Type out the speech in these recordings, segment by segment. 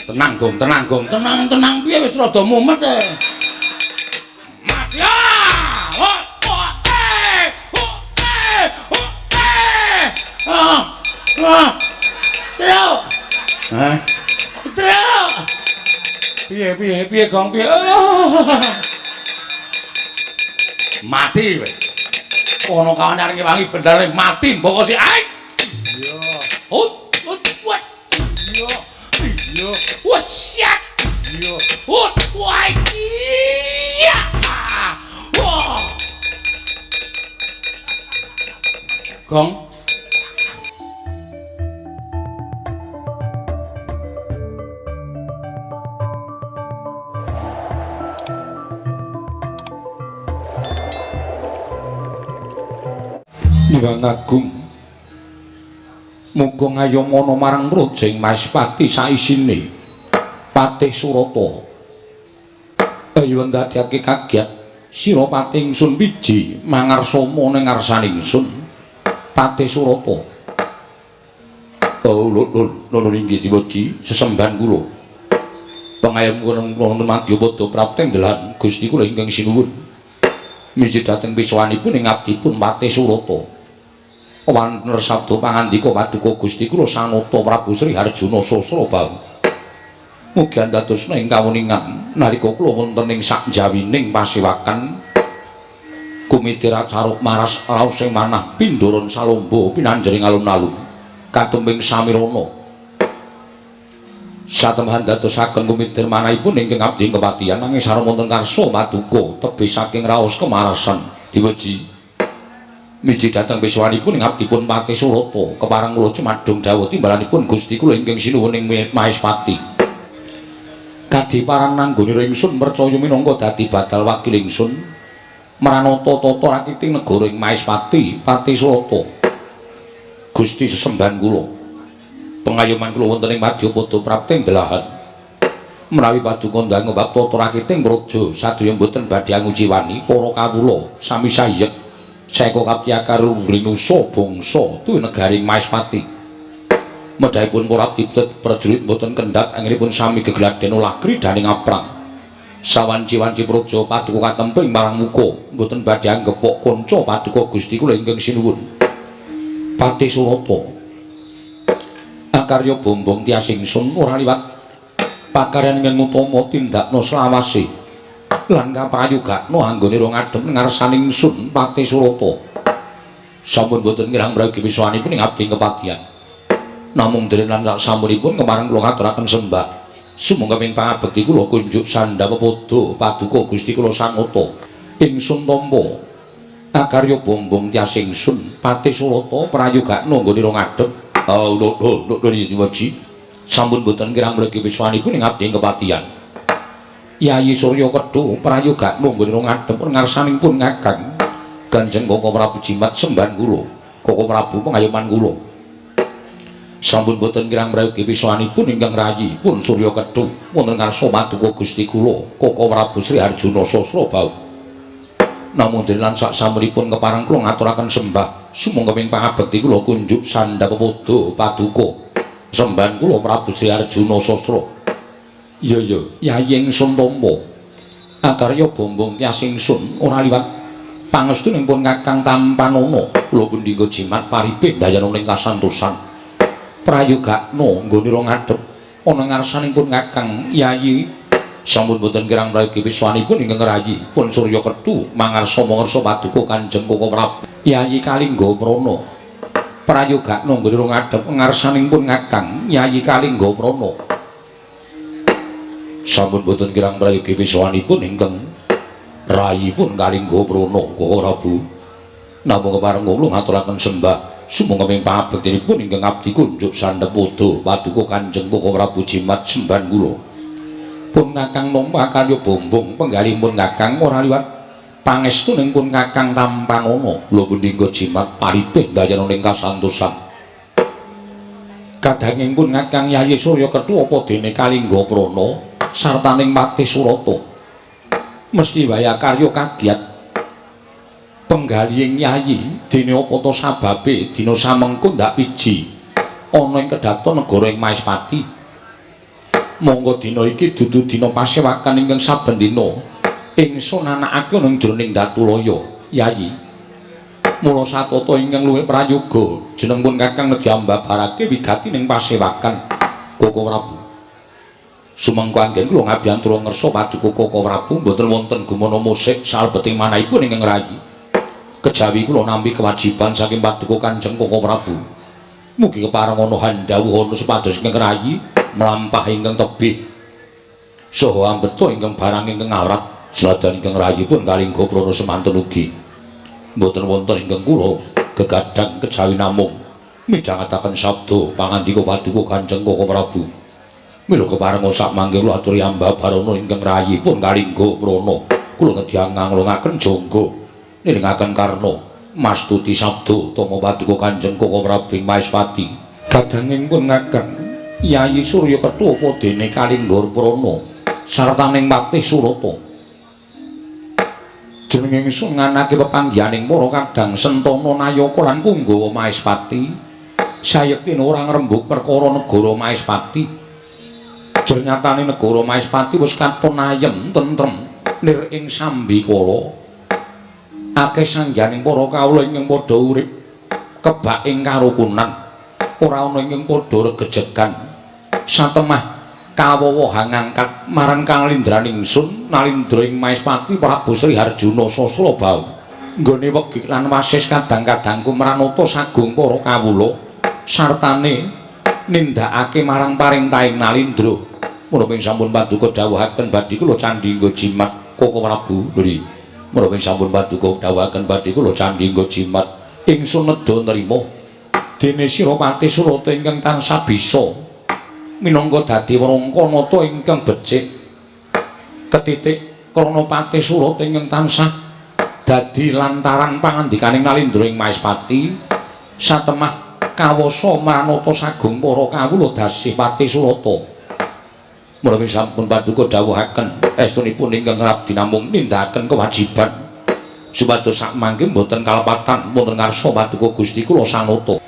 Tenang, Gong, tenang, Gong. Tenang piye wis rada mumet e. Mas ya. Trio. Hah? Trio. Piye Gong piye? Mati kowe. Ono kawan areng wangi bendare mati mbok sik ae. Iya. What? Iya. Iya. Wasyat. Iya. Wah. Iya. Wah. Gong. Nyuwun Agung. Muga ngayomana marang Projeng Maespati saisine. Patih Surata. Ayo ndadekake kaget sira Patih ingsun wiji mangarsama ning ngarsaning ingsun. Patih Surata. Oh, lho inggih diwaji sesembahan kula. Pangayom kula wonten Madyapada prapteng dalan Gusti kula ingkang sinuwun. Miji dhateng wiswanipun ing abdipun Patih Surata. Wonten sabda pangandika Paduka Gusti kula Sanata Prabu Sri Harjuna Sasrabau. Mugi andadosna ing kawuningan nalika kula wonten ing sakjawining pasewakan kumitir acara maras raos sing manah pindoron salomba pinanjering alun-alun katumbing samirana. Satembahan dadosaken kumitir manahipun ingkang abdi kepatihan nanging sareng wonten karsa Paduka tebih saking raos kemarasan diweji. Miji dhateng wiswanipun ing abdipun Patih Surata kepareng kula cumadung dawuh timbalanipun Gusti kula ingkang sinuwun ing Maespati. Kadiparan nanggonira ingsun percaya minangka dadi badal wakil ingsun maranata tata rakiting negara ing Maespati Patih Surata. Gusti sesembahan kula. Pengayoman kula wonten ing Madyapada prapteng delahan. Menawi paduka ndang ngembab tata rakiting praja sadaya boten badhe ngujiwani para kawula sami sayek. Saeka kaptyakar ngrinusa bangsa tuwi negaring Maespati. Medhaipun para abdi prajurit boten kendhat anggenipun sami gegladen olah kridaning aprang. Sawanci-wanci praja paduka katemping marang muka boten badhe anggepok kanca paduka Gusti kula ingkang sinuwun. Patih Surata. Akarya bombong tias ingsun ora liwat pakaryan ingkang utama tindakna slawase. Lan kaprayogakna anggone ro ngadhem ngarsaning ingsun Patih Surata. Sampun boten kirang prayogi wiswanipun ing abdi kepatihan. Namung derenan sasampunipun kemareng kula ngaturaken sembah. Sumangga ping pangabekti kula kunjuk sandhapada Paduka Gusti kula Sanata. Ingsun tampa akarya bombong tias ingsun Patih Surata prayogakna anggone ro ngadhem. Lho diwaji. Sampun boten kirang prayogi wiswanipun ing abdi kepatihan. Yayi Surya Kedhu prayogakna nggone ngadhep ngarsanipun Kakang Kanjeng Koko Prabu Jimat sembahan kula. Koko Prabu pengayoman kula. Sampun boten kirang prayogi wiswanipun ingkang rayi pun Surya Kedhu wonten ngarsa Paduka Gusti kula Koko Prabu Sri Harjuna Sasrabau. Namung denan saksampunipun kepareng kula ngaturaken sembah sumangga ping pangabekti kula kunjuk sandhapada Paduka sembahan kula Prabu Sri Harjuna Sasra. Iya, Yayi ingsun tampa. Akarya bombong tias ingsun ora liwat pangestunipun Kakang Tampanana. Kula Bendika Jimat paripik dayana ing kasantosan. Prayogakna nggone ro ngadhep ana ngarsanipun Kakang Yayi. Sampun boten kirang prayogi wiswanipun ingkang rayi pun Surya Kedhu mangarsa mangarsa Paduka Kanjeng Koko Prabu Yayi Kalingga Prana. Prayogakna nggone ro ngadhep ngarsanipun Kakang Yayi Kalingga Prana. Sampun boten kirang prayogi wiswanipun ingkang rayipun Kalingga Prana Koko Prabu. Namung kepareng kula ngaturaken sembah sumangga ping pangabektinipun ingkang abdi kunjuk sandhapada Paduka Kanjeng Koko Prabu Jimat sembahan kula. Pun Kakang nampa karya bombong penggalipun Kakang ora liwat pangestunipun Kakang Tampanana. Kula Bendika Jimat paripik dayana ing kasantosan. Kadangipun Kakang Yayi Surya Kedhu apa dene Kalingga Prana sartaning Patih Surata mesti waya karya kagiat penggalihing Yayi dene apa ta sababe dina samengko ndak piji ana ing kedhaton negara ing Maespati. Monggo dina iki dudu dina pasewakan ingkang saben dina ingsun anakake ning jroning Datulaya, Yayi. Mula satata ingkang luwih prayoga jenengipun Kakang diambabarake wigati ning pasewakan Koko Prabu. Sumangga anggen kula ngabiyantura ngersa paduka Koko Prabu mboten wonten gumana musik salebeting manahipun ingkang rayi. Kejawi kula nampi kewajiban saking paduka Kanjeng Koko Prabu. Mugi keparengana handhawuhana supados ingkang rayi mlampahi ingkang tebih saha ambeta ingkang barang ingkang awrat senajan ingkang rayipun kalingga prana semantun ugi mboten wonten ingkang kula gegadhang kejawi namung midhangetaken sabda pangandika paduka Kanjeng Koko Prabu. Mila keparengana sakmangke kula aturi ambabarana ingkang rayipun kalingga prana kula nedhi nganglungaken jangga nilingaken karna mastuti sabda tama paduka Kanjeng Koko Prabu Maespati kadangipun ngagem Yayi Surya Kethu apa dene Kalingga Prana sartaning Patih Surata. Jeneng ingsun nganake pepanggihaning para kadang Sentana Nayaka lan Punggawa Maespati sayekti ora ngrembug perkara negara Maespati. Jernyatane negara Maespati wis katon ayem tentrem nir ing sambikala. Akeh sangganing para kawula ingkang padha urip kebak ing karukunan. Ora ana ingkang padha regejegan satemah kawowohang ngangkat marang kalindraning ingsun Nalindra ing Maespati Prabu Sri Harjuna Sasrabau nggone wegi lan wasis kadang-kadangku mranata sagung para kawula sartane nindakake marang parentahing Nalindra. Mula ping sampun paduka dawuhaken badhe kula candhi nggo jimat Koko Prabu lho. Mula ping sampun paduka dawuhaken badhe kula candhi nggo jimat ingsun nedha nrima dene sira Patih Surata ingkang tansah bisa minangka dadi wrangkanata ingkang becik ketitik krana Patih Surata ingkang tansah dadi lantaran pangandikaning Nalindra ing Maespati satemah kawasa manata sagung para kawula dasih Patih Surata. Mula sampun paduka dawuhaken estunipun ingkang rabdi namung nindakaken kewajiban supados sakmangke boten kalepatan wonten ngarsa paduka Gusti kula sanata.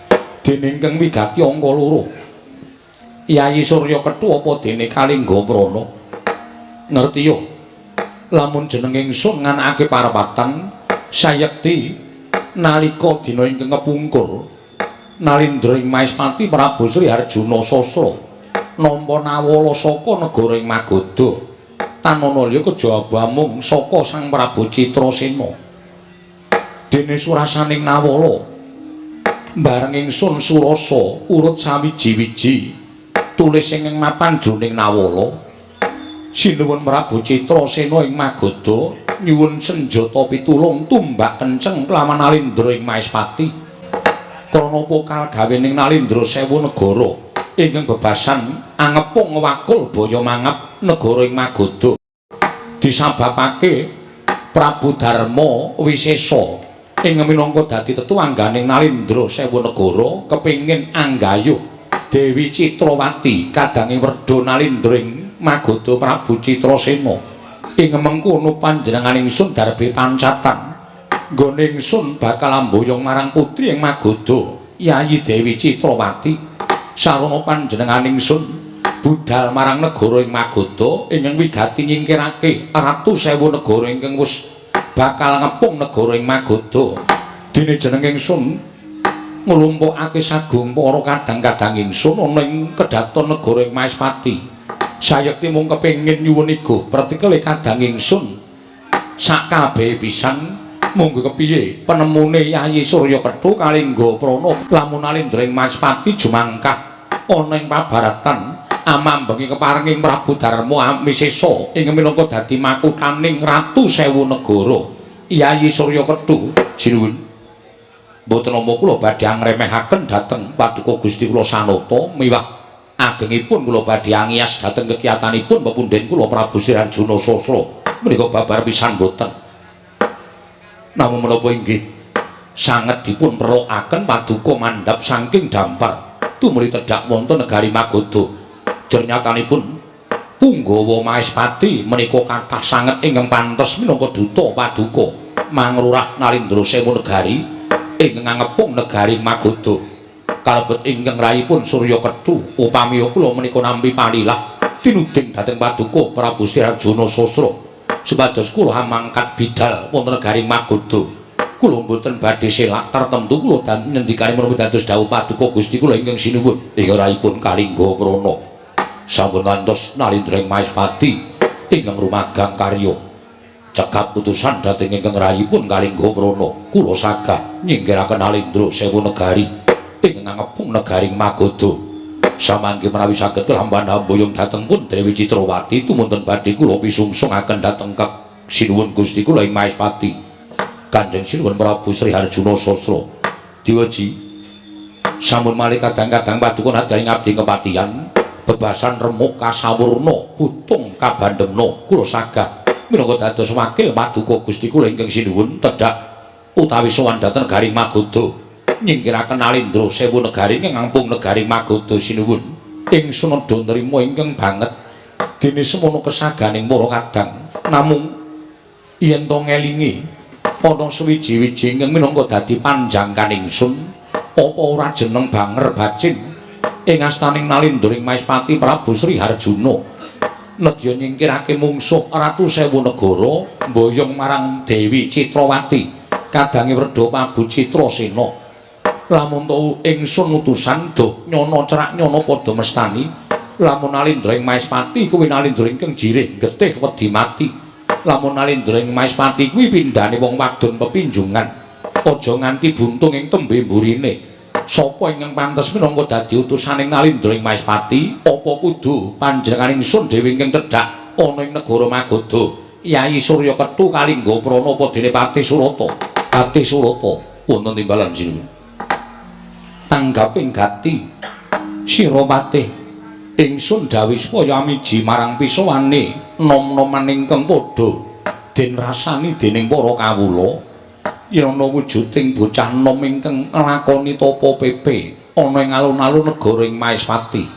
Dene ingkang wigati angka 2 Yayi Surya Kethu apa dene Kalingga Prana ngerti yo lamun jeneng ingsun nganakake parapatan sayekti nalika dina ingkang kepungkur Nalindra ing Maespati Prabu Sri Harjuna Sasra nampa nawala saka negara ing Magadha tanana liya kejaba mung saka Sang Prabu Citrasena. Dene surasaning nawala bareng ingsun surasa urut sawiji-wiji tulis ing mapan jroning nawala sinuwun Prabu Citrasena ing Magadha nyuwun senjata pitulung tumbak kenceng kelawan Nalindra ing Maespati krana pokal gawening Nalindra sewu negara ingkang bebasan angepung wakul baya mangap negara ing Magadha disababake Prabu Darma Wisesa ing minangka dadi tetuangganing Nalindra sewu negara kepingin anggayuh Dewi Citrawati kadange werda Nalindra ing Magadha Prabu Citrasena ing mengkono panjenengan ingsun darbe pancatan nggone ingsun bakal amboyong marang putri ing Magadha Yayi Dewi Citrawati sarana panjenengan ingsun budal marang negara ing Magadha ingkang wigati nyingkirake ratu sewu negara ingkang wis bakal ngepung negara ing Magadha. Dene jeneng ingsun nglumpukake sagung para kadang-kadang ingsun ana ing kedhaton negara ing Maespati. Sayekti mung kepengin nyuwun igo pratikele kadang ingsun sakabeh pisan monggo kepiye penemune Yayi Surya Kethu Kalingga Prana lamun Nalindra ing Maespati jumangkah ana ing pabaratan amambengi keparenging Prabu Darma Wisesa ing minangka dadi makuthaning ratu sewu negara. Yayi Surya Kethu sinuwun mboten nampa kula badhe angremehaken dhateng paduka Gusti kula sanata miwah agengipun kula badhe angias dhateng kegiatanipun pepunden kula Prabu Sri Harjuna Sasra menika babar pisan mboten. Namung menapa inggih sanget dipun perlokaken paduka mandhap saking dampar tumuli tedhak wonten negari Magadha. Jernyatanipun Punggawa Maespati menika kathah sanget ingkang pantes minangka duta paduka mangrurah Nalindra sewu negari ingkang ngepung negari Magadha. Kalebet ingkang rayipun Surya Kethu upami kula menika nampi palilah tinuding dhateng Paduka Prabu Sri Harjuna Sastra supados kula mangkat bidhal wonten negaring Magoda. Kula mboten badhe selak tertentu kula dan ngendikane menapa dados dawuh Paduka Gusti kula ingkang sinuwun ing raipun Kalingga Prana. Sampun ngantos Nalindraing Maespati ingkang rumagang karya cekap utusan dhateng ingkang rayipun Kalingga Prana. Kula sagah nyingkiraken Nalindra sewu negari ingkang ngepung negaring Magoda. Samangke menawi saged kelamban amboyong dhateng pun Dewi Citrawati tumunten badhe kula pisungsungaken dhateng sinuwun Gusti kula ing Maespati Kanjeng Sinuwun Prabu Sri Harjuna Sastra. Diwaji sampun malih kadang-kadang Paduka nadya ngabdi kepatihan bebasan remuk kasawurna putung kabandhemna kula sagah minangka dados wakil Paduka Gusti kula ingkang sinuwun tedhak utawi sowan dhateng negaring Magoda nyingkiraken Nalindra sewu negari ingkang ngampung negaring Magoda sinuwun ing sunada nrima ingkang banget dene semono kesaganing para kadang namung yen to ngelingi ana suwiji-wiji ingkang minangka dadi panjangkan ingsun apa ora jeneng banger bacin ing astaning Nalindraing Maespati Prabu Sri Harjuna nedya nyingkirake mungsuh Ratu Sewu Negara mboyong marang Dewi Citrawati kadange Werda Prabu Citrasena. Lamun to ingsun utusan doh nyono cerak nyono padha mestani lamun Nalindraing Maespati kuwi Nalindra ingkang jirih getih wedi mati. Lamun Nalindraing Maespati kuwi pindhane wong wadon pepinjungan aja nganti buntung ing tembe mburine. Sapa ingkang pantes minangka dadi utusaning Nalindraing Maespati apa kudu panjenengan ingsun dhewe ingkang cedhak ana ing negara Magoda Yai Surya Kethu Kalingga Prana apa dene Pati Surata. Pati Surata wonten timbalan sinuwun tanggaping gati sira patih ingsun dawuh supaya amiji marang pisowane nom-noman ingkang padha den rasani dening para kawula yen ana wujuding bocah nom ingkang nglakoni tapa pepe ana ing alun-alun negara ing Maespati.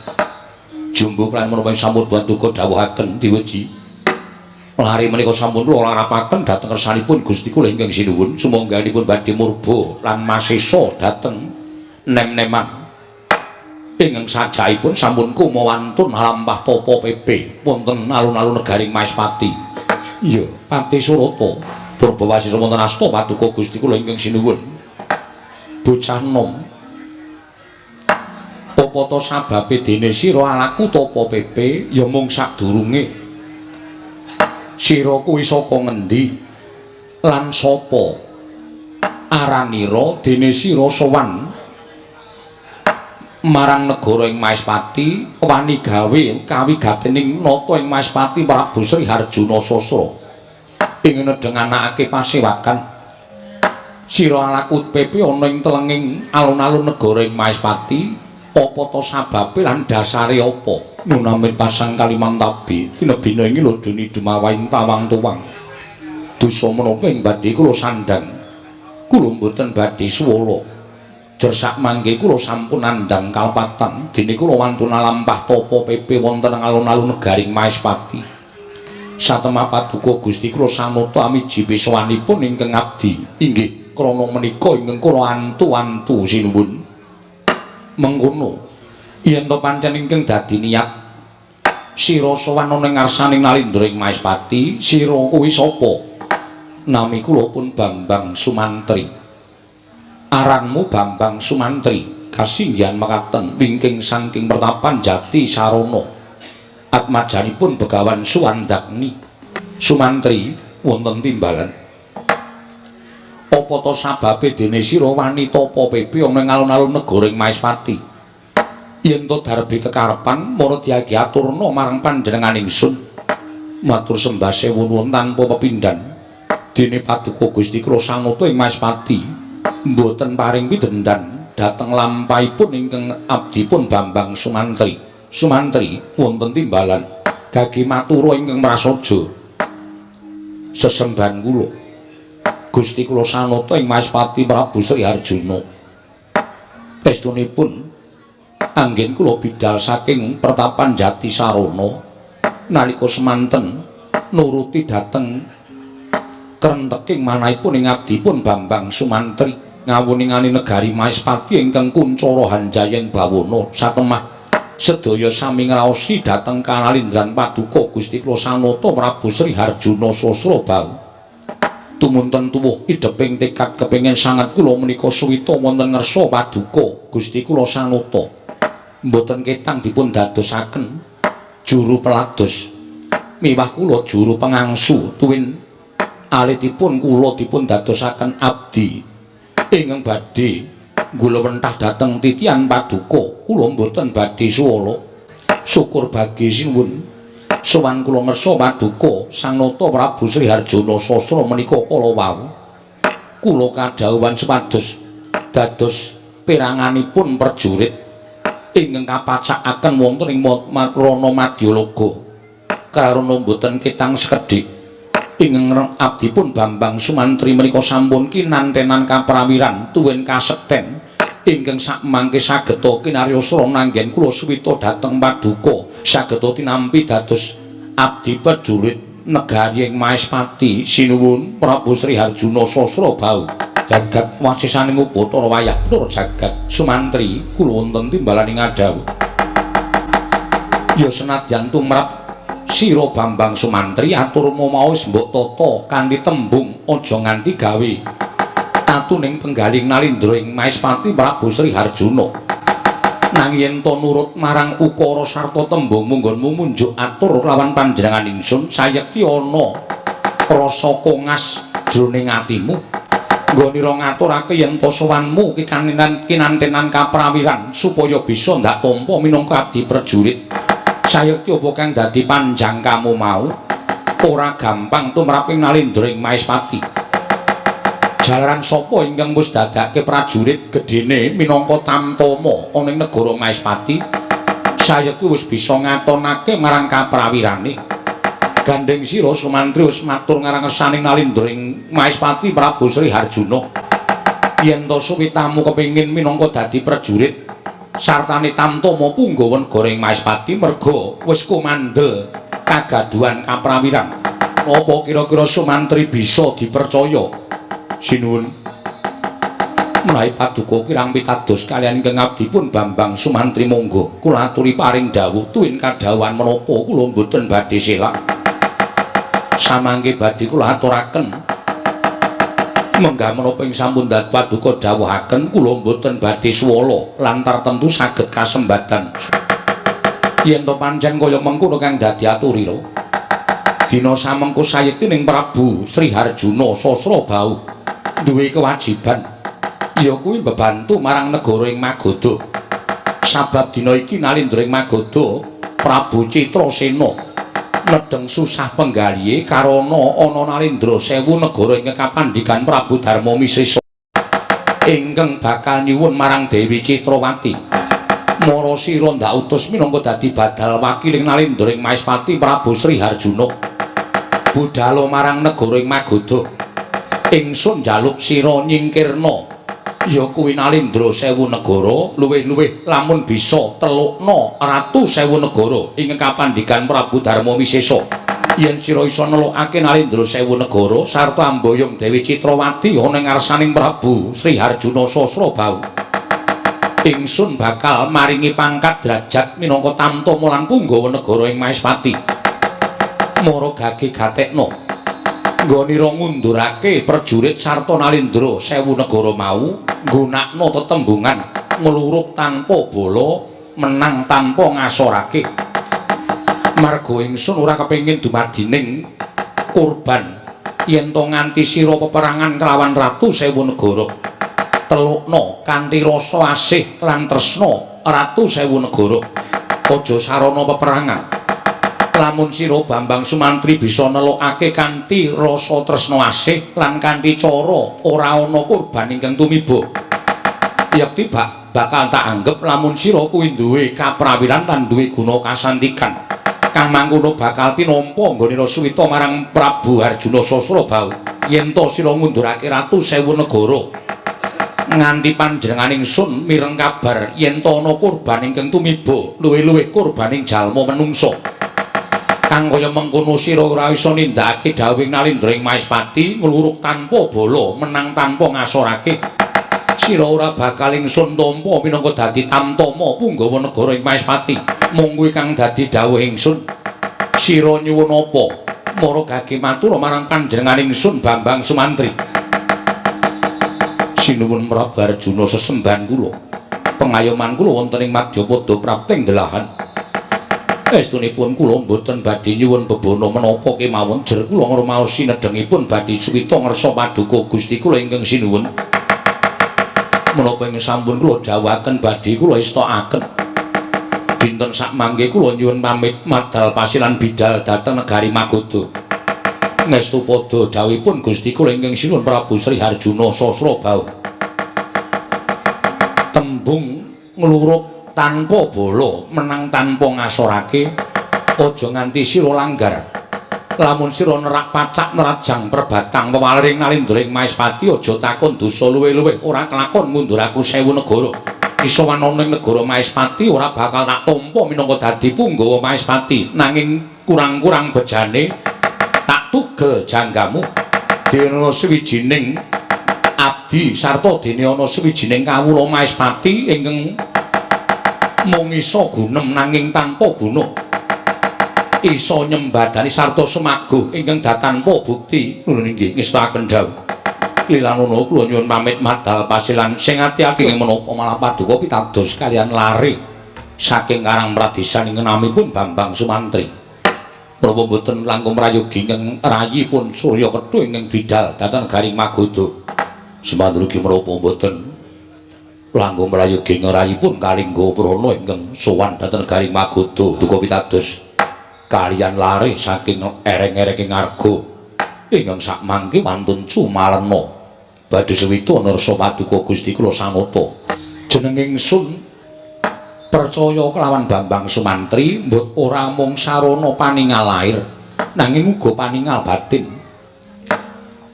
Jumbo lan menapa sampun Paduka dawuhaken diweji lari menika sampun kula larapaken dhateng kersanipun Gusti kula ingkang sinuwun sumangganipun badhe murba lan masesa dhateng nem-neman ingkang sajaipun sampun kumawantun lampah tapa pepe wonten alun-alun negaring Maespati. Iya, Pati Surata berbawasisa wonten asta Paduka Gusti kula ingkang sinuwun. Bocah nom apa to sababe dene sira alaku tapa pepe ya mung sadurunge sira kuwi saka ngendi lan sapa aranira dene sira sowan marang negara ing Maespati wani gawe kawigatening nata ing Maespati Prabu Sri Harjuna Sastra ing nedeng anakake pasewakan sira alaku pepe ana ing telenging alun-alun negara ing Maespati apa to sababe lan dasare apa nunamin pasang Kalimantabi tinebina ing lho dene dumawahing tawang tuwang dosa menapa ing badhe kula sandhang kula mboten badhe swala jersak mangke kula sampun andang kalpatan dene kula wantun lampah tapa pepe wonten alun-alun negaring Maespati. Satemah Paduka Gusti kula sanata amiji pisowanipun ingkang abdi inggih krana menika ingkang kula antu-antu sinuwun. Mengkono yen to pancen ingkang dadi niat sira sowan ana ing ngarsaning Nalindraing Maespati sira kuwi sapa? Nami kula pun Bambang Sumantri. Aranmu Bambang Sumantri kasinggihan mekaten wingking saking pertapan Jati Sarana atmajanipun Begawan Suwandagni Sumantri wonten timbalan apa to sababe dene sira wani tapa pepe ana ing alun-alun negara ing Maespati yen to darbi kekarepan mara diagi aturna marang panjenengan ingsun matur sembah sewu nuwun tanpa pepindhan dene Paduka Gusti kula sanata ing Maespati mboten paring pidendhan dhateng lampahipun ingkang abdipun Bambang Sumantri. Sumantri wonten timbalan gage matura ingkang prasaja sesembahan kula Gusti kula sanata ing Maespati Prabu Sri Harjuna. Estunipun anggen kula bidhal saking pertapan Jati Sarana nalika semanten nuruti dhateng krenteking manahipun ing abdipun Bambang Sumantri ngawuningani negari Maespati ingkang kuncara hanjayeng bawana satemah sedaya sami ngraosi dhateng Kanalindran Paduka Gusti kula Sanata Prabu Sri Harjuna Sasrabau. Tumunten tuwuh ideping tekad kepengin sanget kula menika suwita wonten ngersa Paduka Gusti kula Sanata. Mboten ketang dipun dadosaken juru pelados miwah kula juru pengangsu tuwin alitipun kula dipun dadosaken abdi ingkang badhe nggulawentah dhateng titian Paduka. Kula mboten badhe suwala syukur bagi sinuwun sowan kula ngersa Paduka Sanata Prabu Sri Harjuna Sasra menika kala wau kula kadhawuhan supados dados peranganipun prajurit ingkang kapacakaken wonten ing Rana Madyalaga karana mboten ketang sekedhik ingkang abdipun Bambang Sumantri menika sampun kinantenan kaprawiran tuwin kasekten ingkang sakmangke sageta kinaryosra nanggen kula suwita dhateng Paduka sageta tinampi dados abdi prajurit negari ing Maespati sinuwun Prabu Sri Harjuna Sasrabau. Jagat wasisaning Ubatara wayah nur jagat Sumantri kula wonten timbalaning adhawu. Ya senadyan tumrap sira Bambang Sumantri aturmu mau wis mbok tata kanthi tembung aja nganti gawe tatuning penggaling Nalindra ing Maespati Prabu Sri Harjuna. Nanging yen to nurut marang ukara sarta tembung munggonmu munjuk atur lawan panjenengan ingsun sayekti ana rasa kongas jroning atimu. Nggonira ngaturake yen to sowanmu kinantenan kaprawiran supaya bisa ndak tampa minangka abdi prajurit. Sayekti apa kang dadi panjangkamu mau ora gampang tumraping Nalindra ing Maespati. Jalaran sapa ingkang wis dadake prajurit gedene minangka tamtama ana ing negara Maespati sayekti wis bisa ngatonake marang kaprawirane. Gandeng sira Sumantri wis matur ngarangesaning Nalindra ing Maespati Prabu Sri Harjuna. Yen to suwitamu kepengin minangka dadi prajurit sartane tamtama punggawa negara ing Maespati merga wis komandel kagaduhan kaprawiran. Apa kira-kira Sumantri bisa dipercaya? Sinuwun menawi Paduka kirang pitados kaliyan ingkang abdipun Bambang Sumantri monggo kula aturi paring dawuh tuwin kadhawuhan menapa kula mboten badhe selak. Samangke badhe kula aturaken menggah menapa ing sampun dhat Paduka dawuhaken kula mboten badhe swala lantar tentu saged kasembatan. Yen to pancen kaya mengkono kang dadi aturira dina samengko sayekti ning Prabu Sri Harjuna Sasrabau duwe kewajiban ya kuwi bebantu marang negara ing Magadha. Sabab dina iki Nalindra ing Magadha Prabu Citrasena nedeng susah penggalihe karana ana Nalindra 1000 negara ing kapandikan Prabu Darmamisesa ingkang bakal nyuwun marang Dewi Citrawati mara sira ndak utus minangka dadi badal wakiling Nalindra ing Maespati Prabu Sri Harjuna budhal marang negara ing Magadha. Ingsun njaluk sira nyingkirna ya kuwi Nalindra 1000 negara luwih-luwih lamun bisa telukna ratu 1000 negara ing kapandikan Prabu Darmamisesa. Yen sira isa nelukake Nalindra 1000 negara sarta amboyong Dewi Citrawati ana ing ngarsaning Prabu Sri Harjuna Sasrabau, ingsun bakal maringi pangkat derajat minangka tamtama lan punggawa negara ing Maespati. Mara gage gatekna nggonira ngundurake prajurit sarta Nalindra 1000 negara mau nggunakna tetembungan ngluruk tanpa bala menang tanpa ngasorake. Marga ingsun ora kepengin dumadining kurban yen to nganti sira peperangan kelawan ratu 1000 negara telukna kanthi rasa asih lan tresna ratu 1000 negara aja sarana peperangan. Lamun sira Bambang Sumantri bisa nelukake kanthi rasa tresna asih lan kanthi cara ora ana kurban ingkang tumiba, yekti bakal tak anggep lamun sira kuwi duwe kaprawiran lan duwe guna kasantikan kang mangkono bakal tinampa nggonira suwita marang Prabu Harjuna Sasrabau yen to sira ngundurake ratu 1000 negara nganti panjenengan ingsun mireng kabar yen to ana kurban ingkang tumiba luwih-luwih kurbaning jalma menungsa. Kang kaya mengkono sira ora isa nindakake dawuhing Nalindra ing Maespati ngluruk tanpa bala menang tanpa ngasorake. Sira ora bakal ingsun tampa minangka dadi tamtama Punggawa negara ing Maespati. Mung kuwi kang dadi dawuh ingsun. Sira nyuwun apa? Mara gage matur marang panjenengan ingsun Bambang Sumantri. Sinuwun Prabu Arjuna sesembahan kula. Pengayoman kula wonten ing Madyapada prapting delahan. Estunipun kula mboten badhe nyuwun bebono menapa kemawon jer kula ngrumaos sinedhengipun badhe suwita ngersa paduka Gusti kula ingkang sinuwun. Menapa ing sampun kula dawuhaken badhe kula istakaken. Dinten sakmangke kula nyuwun pamit madal pasilan bidal dhateng negari Magoda. Ngestu padha dawuhipun Gusti kula ingkang sinuwun Prabu Sri Harjuna Sasrabau. Tembung ngluruk tanpa bala menang tanpa ngasorake aja nganti sira langgar. Lamun sira nerak pacak nerajang perbatang pewaling nalindring Maespati aja takon dosa luwih-luwih ora kelakon mundur aku 1000 negara. Iso ana ning negara Maespati ora bakal tak tampa minangka dadi Punggawa Maespati nanging kurang-kurang bejane tak tugel janggamu dene ana sawijining abdi sarta dene ana sawijining kawula Maespati ingkang mung isa gunem nanging tanpa guna isa nyembadani sarta semaguh ingkang datanpa bukti nuwun inggih ngestaken dawuh lilanana kula nyuwun pamit madal pasilan sing ati-ati ing menapa malah paduka pitados kaliyan lare saking Karang Pradesan ing namipun Bambang Sumantri. Menapa mboten langkung prayogi ingkang rayipun Surya Kethu ingkang bidal dhateng Garing Magoda. Semandrugi menapa mboten langkung prayogi ingkang rayipun Kalingga Prana ingkang sowan dhateng Garing Magoda duka pitados kaliyan lare saking ereng-ereng arga ingkang sakmangke wantun cumalena badhe suwita nursa paduka Gusti kula sanata. Jeneng ingsun percaya kelawan Bambang Sumantri mbok ora mung sarana paningal lair nanging uga paningal batin.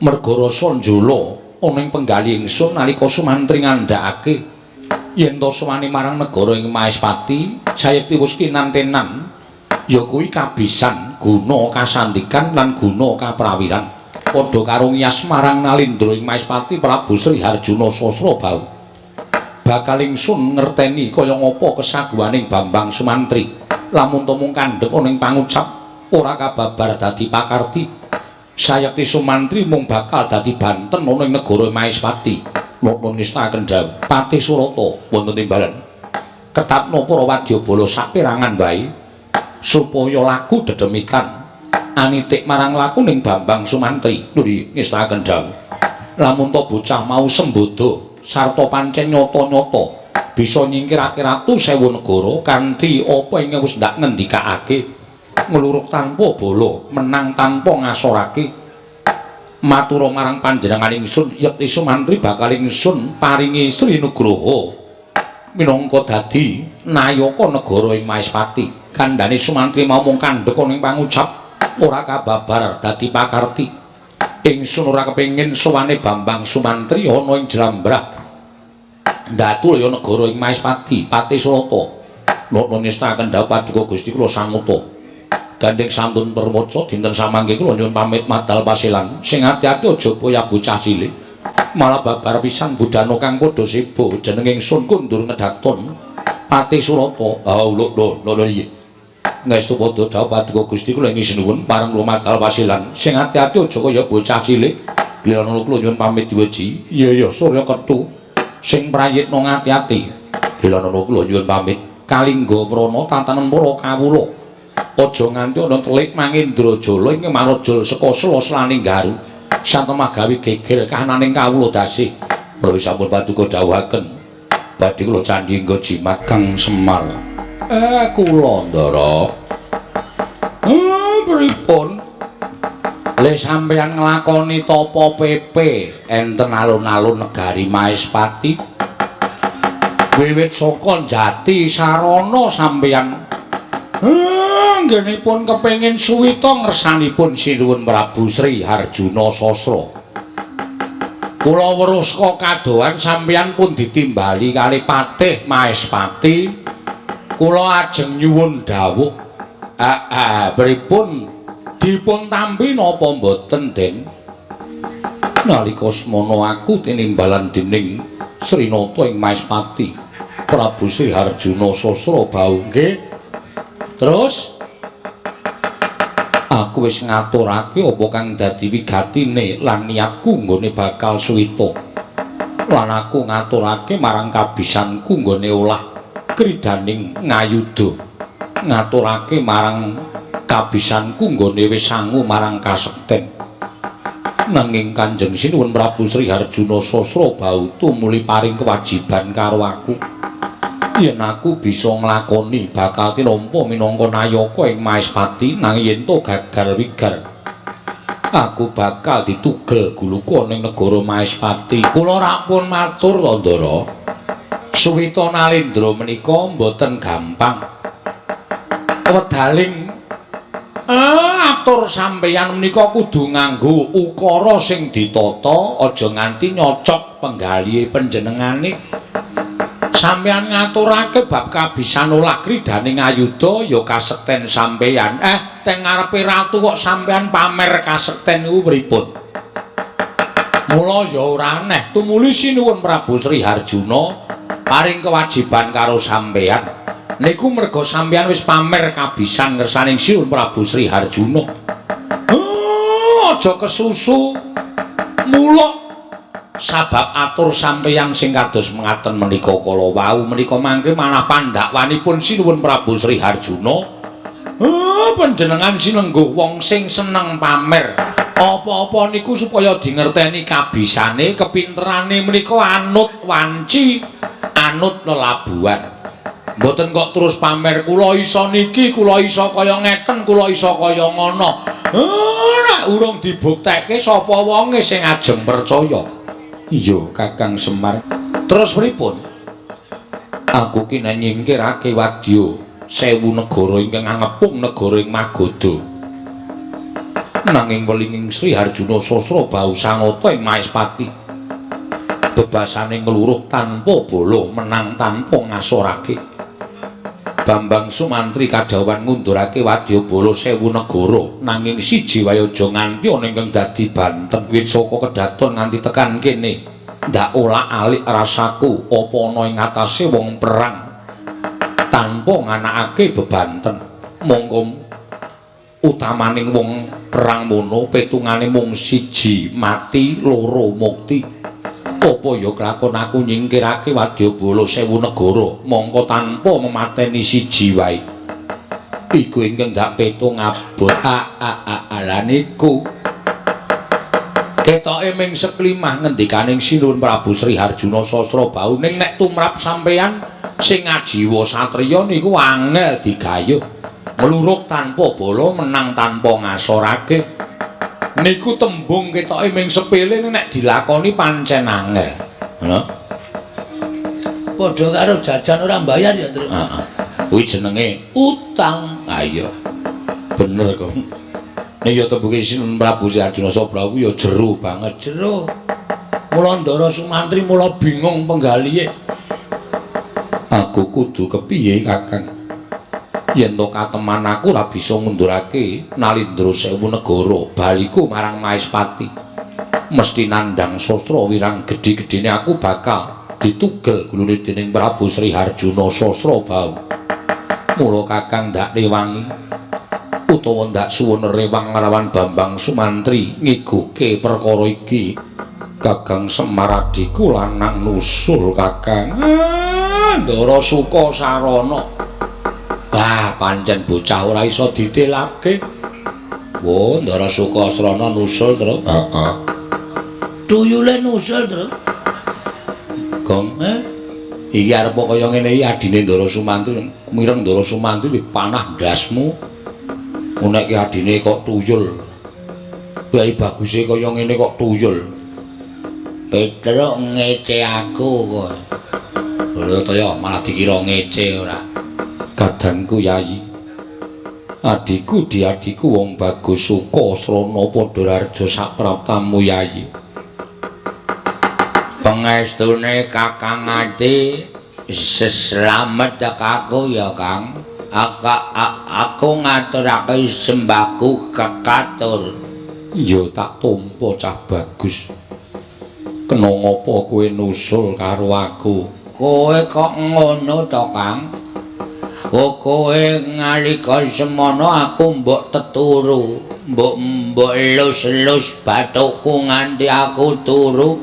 Merga rasa njala ana ing penggali ingsun nalika Sumantri ngandhakake yen to suwani marang negara ing Maespati sayekti wis kinantenan ya kuwi kabisan guna kasandikan lan guna kaprawiran padha karo ngiyas marang nalindra ing Maespati Prabu Sri Harjuna Sasrabau. Bakal ingsun ngerteni kaya ngapa kesaguhaning Bambang Sumantri lamun to mung kandhek ana ing pangucap ora kababar dadi pakarti sayekti Sumantri mung bakal dadi banten ana ing negara Maespati. Nuwun ngestaken dawuh Patih Surata wonten timbalan ketapna para wadyabala saperangan wae supaya laku dedemikan anitik marang lakuning Bambang Sumantri. Nuwun ngestaken dawuh lamun to bocah mau sembodo sarta pancen nyata-nyata bisa nyingkirake ratu 1000 negara kanthi apa ingkang wis ndak ngendikake ngluruk tanpa bala menang tanpa ngasorake matur marang panjenengan ingsun yekti Sumantri bakal ingsun paringi Sri Nugraha minangka dadi nayaka negara ing Maespati. Kandhane Sumantri mau mung kandhek ning pangucap ora kababar dadi pakarti. Ingsun ora kepengin sowane Bambang Sumantri ana ing jlambrah ndatul ya negara ing Maespati Patih Surata. Nuwun ngestaken dawuh paduka Gusti kula sanguta. Gandeng sampun perwaca dinten samangke kula nyuwun pamit madal pasilan sing ati-ati aja poya bocah cilik. Malah babar pisan budana kang padha sibo jeneng ingsun kundur ngedhaton Patih Surata. Lho iki. Ngestu padha dawuh paduka Gusti kula ing sinuwun pareng kula madal pasilan sing ati-ati aja kaya bocah cilik. Lilanana kula nyuwun pamit diweji. Iya Surya Kethu sing prayitna ngati-ati. Lilanana kula nyuwun pamit Kalingga Prana tantanen para kawula. Aja nganti ana telik Mangindrajala ing marajul seka Sela-selaning Garu. Satemah gawe geger kahananing kawula dasih. Prawi sampun paduka dawuhaken badhe kula candhi nggo jimat Kang Semar. Kula Ndara. Pripun? Le sampeyan nglakoni tapa pepe enten alun-alun negari Maespati. Wiwit saka Jati Sarana sampeyan anggenipun kepengin suwita ngersanipun sinuwun Prabu Sri Harjuna Sasra. Kula weruh saka kadohan sampeyan pun ditimbali kali Patih Maespati. Kula ajeng nyuwun dawuh. Pripun dipun tampi napa mboten, Den? Nalika semana aku tinimbalan dening Srinata ing Maespati Prabu Sri Harjuna Sasrabau nggih. Terus aku wis ngaturake apa kang dadi wigatine lan niatku nggone bakal suwita. Lan aku ngaturake marang kabisanku nggone olah kridaning ngayuda. Ngaturake marang kabisanku nggone wis sangu marang kasekten. Nanging Kanjeng Sinuwun Prabu Sri Harjuna Sasrabau tumuli paring kewajiban karo aku. Yen aku bisa nglakoni bakal tinampa minangka nayaka ing Maespati, nanging yen to gagal wigar aku bakal ditugel guluku ning negara Maespati. Kula rampun matur Tandara. Suwita Nalendra menika mboten gampang. Wedaling atur sampeyan menika kudu nganggo ukara sing ditata, aja nganti nyocok penggalihe panjenengane. Sampeyan ngaturake bab kabisan olah kridaning ayuda ya kasekten sampeyan. Teng ngarepe ratu kok sampeyan pamer kasekten niku pripun? Mula ya ora aneh tumuli Sinuwun Prabu Sri Harjuna paring kewajiban karo sampeyan. Niku merga sampeyan wis pamer kabisan ngersaning Sinuwun Prabu Sri Harjuna. Aja kesusu. Mula sabab atur sampeyan sing kados mengaten menika kala wau menika mangke manah pandhakwanipun Sinuwun Prabu Sri Harjuna. Panjenengan sinengguh wong sing seneng pamer. Apa-apa niku supaya dingerteni kabisane, kepinterane menika anut wanci, anut lelabuhan. Mboten kok terus pamer kula iso niki, kula iso kaya ngeten, kula iso kaya ngono. Nek urung dibuktekke sapa wonge sing ajeng percaya. Iya, Kakang Semar. Terus pripun? Aku ki nek nyingkirake wadya 1000 negara ingkang ngepung negara ing Magoda. Nanging welinging Sri Harjuna Sasrabau sangata ing Maespati. Bebasane ngluruh tanpa bala, menang tanpa ngasorake. Bambang Sumantri kadhawan ngundurake wadyabala 1000 negara, nanging siji wae aja nganti ana ingkang dadi banten. Wit saka kedaton nganti tekan kene. Ndak olak-alik rasaku apa ana ing atase wong perang tanpa nganakake bebanten. Monggo utamaning wong perang mono petungane mung siji mati, loro mukti. Apa ya kelakon aku nyingkirake wadyabala 1000 negara mongko tanpa memateni siji wae. Iku ingkang dak petung abot. Lah niku ketoke ming seklimah ngendikaning Sinuwun Prabu Sri Harjuna Sasrabau, ning nek tumrap sampeyan sing ajiwa satriya niku angel digayuh. Mluruk tanpa bala, menang tanpa ngasorake. Niku tembung ketoke ming sepele nek dilakoni pancen angel. Ngono. Padha karo jajan ora mbayar ya, Tru. Heeh. Kuwi jenenge utang. Ha iya. Bener kok. Nek ya tembunge Sinuwun Prabu Sri Harjuna Sasrabau ya jero banget, jero. Mula Ndara Sumantri mula bingung penggalihe. Aku kudu kepiye, Kakang? Yen to kateman aku ora bisa ngundurake Nalendra 1000 negara baliku marang Maespati. Mesti nandhang sastra wirang gedhe-gedhene aku bakal ditugel gulune dening Prabu Sri Harjuna Sasrabau. Mula Kakang ndak rewangi utawa ndak suwun rewang nglawan Bambang Sumantri ngiguhke perkara iki. Kakang Semar adiku lanang nusul, Kakang. Ndara Suka Sarana. Wah, pancen bocah ora iso ditelake. Wo, Ndara Suka Sarana nusul, Tru. Heeh. Tuyule nusul, Tru. Gong, iki arep kaya ngene iki adine Ndara Sumantri. Mireng Ndara Sumantri panah ndasmu. Nek iki adine kok tuyul. Bae baguse kaya ngene kok tuyul. Petruk ngece aku kowe. Lho to ya malah dikira ngece ora. Kadangku Yayi. Adiku diadiku wong bagus suka srana padha raja sapraptamu Yayi. Pangestune Kakang Ati seslamet aku ya Kang. Aku ngaturake sembahku kekatur. Ya tak tampa cah bagus. Kena ngapa kowe nusul karo aku? Kowe kok ngono to, Kang? Kowe nalika semono aku mbok teturu, mbok elus-elus bathukku nganti aku turu.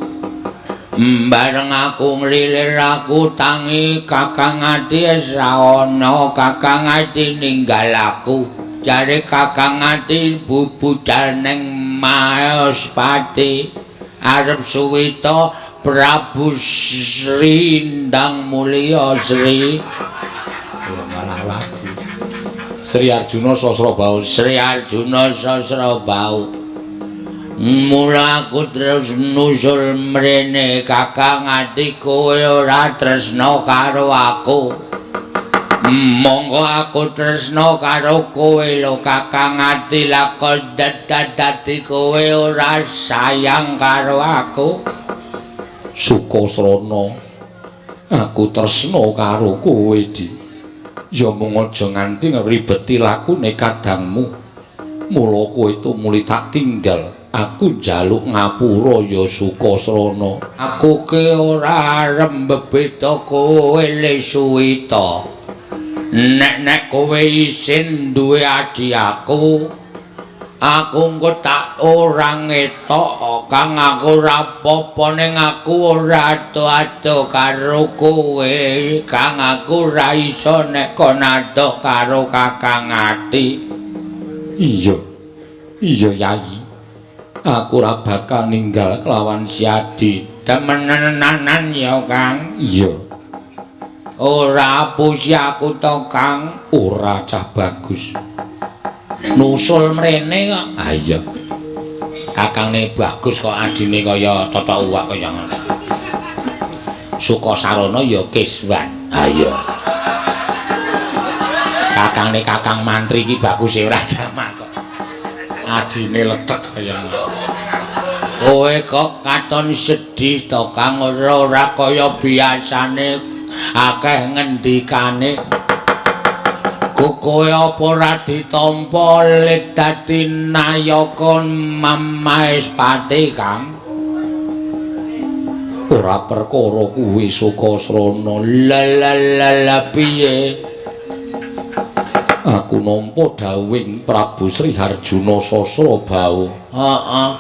Bareng aku nglilir aku tangi Kakang Ati ora ana, Kakang Ati ninggal aku. Jare Kakang Ati budal ning Mayospati arep suwita Prabu Sri Ndang Mulya Sri. Malah lagu. Sri Arjuna Sasrabau. Sri Arjuna Sasrabau. Mula aku terus nusul mrene Kakang Ati kowe ora tresna karo aku. Monggo aku tresna karo kowe lho Kakang Ati, lha kok dadi kowe ora sayang karo aku. Sukasrana, aku tresna karo kowe, Di. Ya mung aja nganti ngribeti lakune kadangmu. Mula kowe tumuli tak tinggal. Aku njaluk ngapura ya Sukasrana. Aku ki ora arep mbebeda kowe le Suwita. Nek kowe isin duwe adhi aku engko tak ora ngetok, Kang. Aku ora apa-apa ning aku ora ado-ado karo kowe, Kang. Aku ora iso nek kon ado karo Kakang Ati. Iya Yayi, aku ora bakal ninggal kelawan si Adi. Temenanan ya, Kang. Iya. Ora apusi aku to, Kang. Ora cah bagus. Nusul mrene kok. Ah iya. Kakange bagus kok adine kaya totok uwak kaya ngono. Sukasarana ya Kiswan. Ah iya. Kakange Kakang Mantri iki bagus ora jamak kok. Adine letek kaya ngono. Kowe kok katon sedih to, Kang. Ora kaya biasane akeh ngendikane. Kowe apa ora ditampa lit dadi nayaka Maespati, Kang? Ora perkara kuwi Sukasrana. Lala piye? Aku nampa dawuhing Prabu Sri Harjuna Sasrabau. Heeh.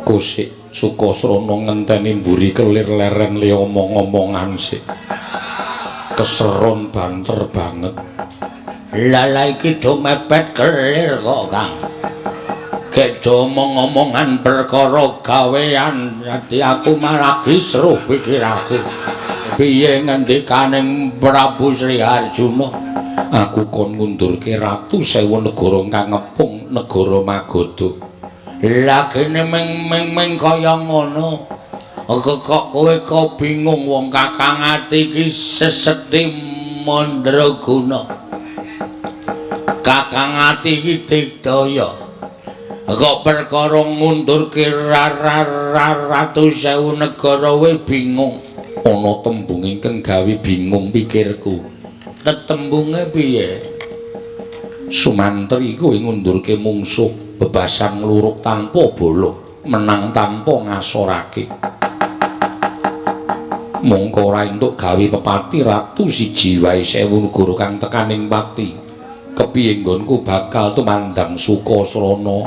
Kosik Sukasrana ngenteni mburi kelir leren li omong-omongan sik. Keseron banter banget. Lala iki do mepet kelir kok, Kang. Gek do omong-omongan perkara gawean, dadi aku maragi seru pikiraku. Piye ngendikaning Prabu Sri Harjuna? Aku kon ngundurke ratu sewu negara kang ngepung negara Magadha. Lah kene meng kaya ngono. Kok kowe kok bingung wong Kakang Ati iki seseti mandraguna. Kakang Ati iki digdaya. Kok perkara ngundurke ratu sewu negara we bingung. Ana tembung ingkang gawe bingung pikirku. Tetembunge piye? Sumantri kowe ngundurke mungsuh bebasan ngluruk tanpa bala, menang tanpa ngasorake. Mongko ora entuk gawe pepati ratu siji wae sewu negara kang tekaning pati. Kepiye nggonku bakal tumandang Sukasrana.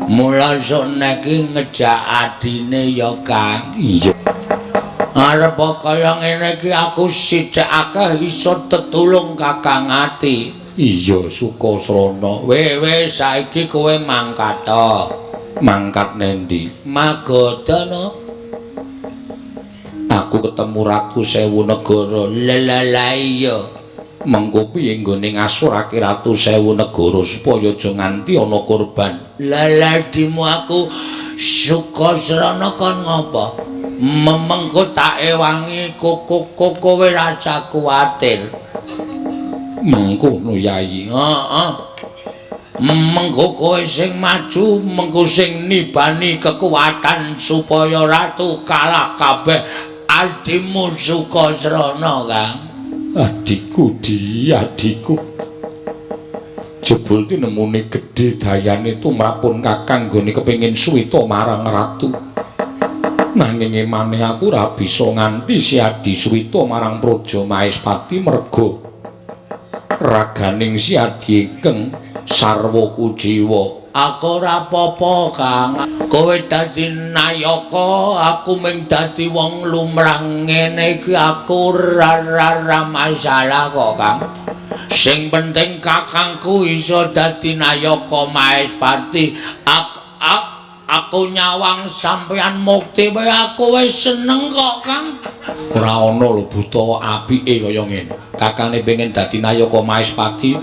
Mula sok neki ngejak adine ya, Kang. Iya. Arep kaya ngene iki aku sithik akeh iso tetulung Kakang Ati. Iya Sukasrana. Wis saiki kowe mangkat to. Mangkat nendi? Magadha no. Aku ketemu Ratu Sewu Negara. Lala iya. Mengko piye nggone ngasorake Ratu Sewu Negara supaya aja nganti ana korban. Lala dimu aku Sukasrana kon ngopo? Mengko tak ewangi kowe rasa kuwatir. Mengkono Yayi. Heeh. Mengko kowe sing maju, mengko sing nibani kekuatan supaya ratu kalah kabeh adimu Sukasrana, Kang. Adikku, adikku. Jebul tinemune gedhe dayane tumrapun Kakang nggone kepengin suwita marang ratu. Nanging maneh aku ora bisa nganti siadi suwita marang Praja Maespati merga raganing siadi ingkang sarwa kujiwa. Aku ora apa-apa, Kang. Kowe dadi nayaka, aku mung dadi wong lumrah ngene iki aku ora masalah kok, Kang. Sing penting kakangku iso dadi nayaka Maespati. Aku nyawang sampeyan mukti wae aku wis seneng kok, Kang. Ora ana lho buta apike kaya ngene. Kakane pengen dadi nayaka Maespati,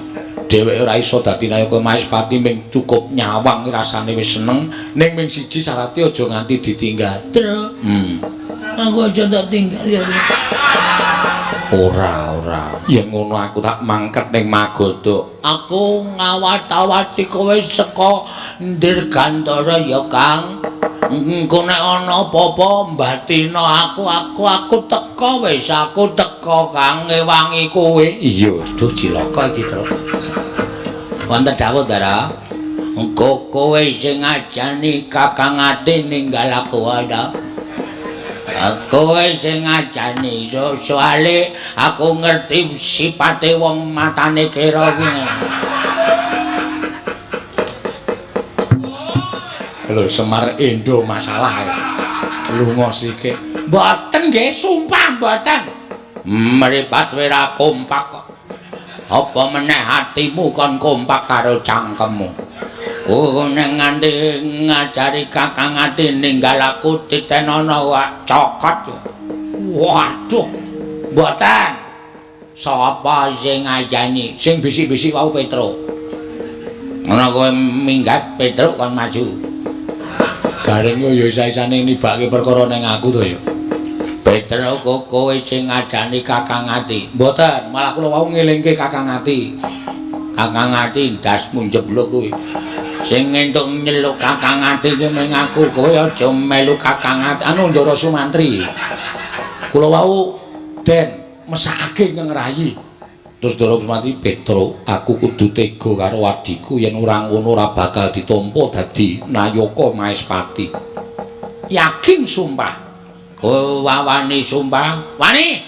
dheweke ora iso dadi nayaka Maespati mung cukup nyawang rasane wis seneng, ning mung siji syaraté aja nganti ditinggal. Terus aku aja tak tinggal ya. Ora. Yen ngono aku tak mangket ning Magoda. Aku ngawat-awati kowe saka Dirgantara ya, Kang. Engko nek ana apa-apa mbatina aku teko wis aku teko, Kang, ngewangi kowe. Iya, duh cilaka iki, Tru. Wonten dawuh, Dara. Engko kowe sing ngajani Kakang Ati ninggal aku ada. Kowe sing ngajani soale aku ngerti sipate wong matane kira kuwi. Lho Semar Endo masalah lunga sikik. Mboten nggih, sumpah mboten. Mripat wira kompak kok. Apa meneh atimu kon kompak karo cangkemmu. Nek nganti ngajari Kakang Ati ninggal aku titenono wak cokot. Waduh. Mboten. Sapa sing ngajani? Sing bisik-bisik wau Petro. Ana kowe minggat Petro kon maju. Gareng yo isa-isane nibake perkara ning aku to ya. Petro kok kowe sing ngajani Kakang Ati. Mboten, malah kula wau ngelingke Kakang Ati. Kakang Ati ndasmu jeblok kuwi. Sing entuk nyeluk Kakang Ati ki mung aku, kowe aja melu Kakang Ati. Anu Ndara Sumantri. Kula wau den mesakake ngrayi. Terus Ndara Sumantri, Petro, aku kudu tega karo adiku yen ora ngono ora bakal ditampa dadi nayaka Maespati. Yakin sumpah. Kowe wani sumpah? Wani.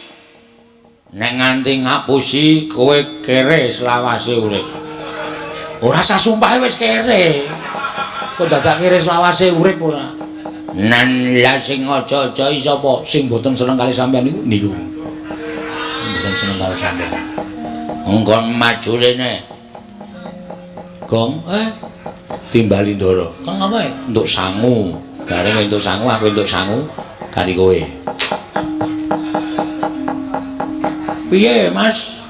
Nek nganti ngapusi kowe kere selawase urip. Ora sah sumpahe wis kere. Kok dadak kere selawase urip ora. Nan la sing aja-aja sapa Sing boten seneng kali sampean niku. Mboten seneng karo sampean. Engkon maju rene. Gong, Timbali Ndara. Kang apa? Untuk sangu. Gareng entuk sangu, aku entuk sangu kali kowe. Piye, Mas?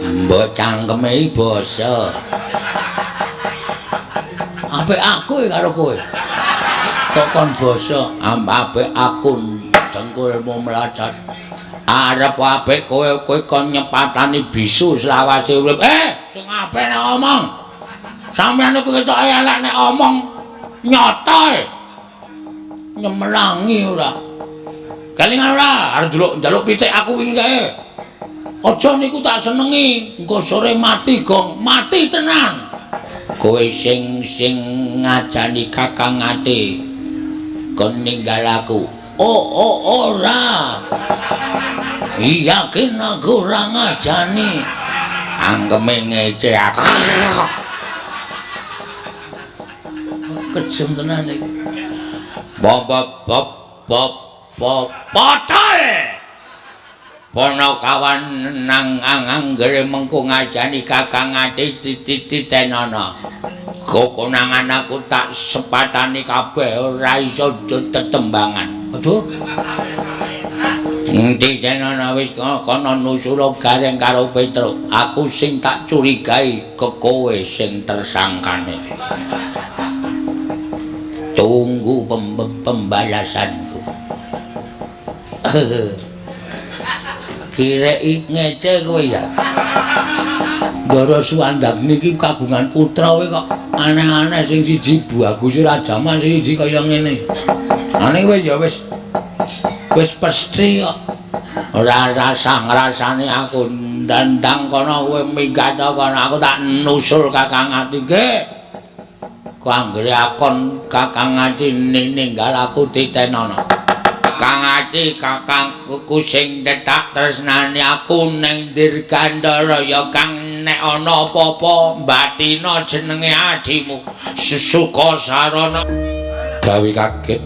Mbok cangkeme iki basa. Apik aku karo kowe. Kok kon basa, apik aku dengkulmu melacat. Arep apik kowe kon nyepatani bisu selawase urip. Sing apik nek omong. Sampeyan iku ketok elek nek omong nyata. Nyemlangi ora. Kalingan ora arep njaluk pitik aku wingi kae. Aja niku tak senengi, engko sore mati gong, mati tenan. Kowe sing ngajani Kakang Ati kon ninggal aku. Ora. Yakin aku ora ngajani. Anggeme ngece aku. Kejem tenan iki. Potol. Ponokawan nang anggere mengko ngajani Kakang Ati titenono. Kokonangan aku tak sepatani kabeh ora iso tetembangan. Aduh. Titenono wis kono nusula gareng karo Petro. Aku sing tak curigai kowe sing tersangkane. Tunggu pembalasanku. Kirei ngece kowe ya. Ndara Suwandak niki kagungan putra kowe kok aneh-aneh sing siji bagus ora jaman sing siji kaya ngene. Ane kowe ya wis pesti kok. ora rasane aku ndandang kono kowe minggat kono aku tak nusul Kakang Ati ge. Ku anggere akon Kakang Ati ninggal aku titenono. Kang Ati kakangku sing tetak tresnani aku ning Dirgandara ya Kang nek ana apa-apa batina jenenge adimu Susuka Sarana gawe kaget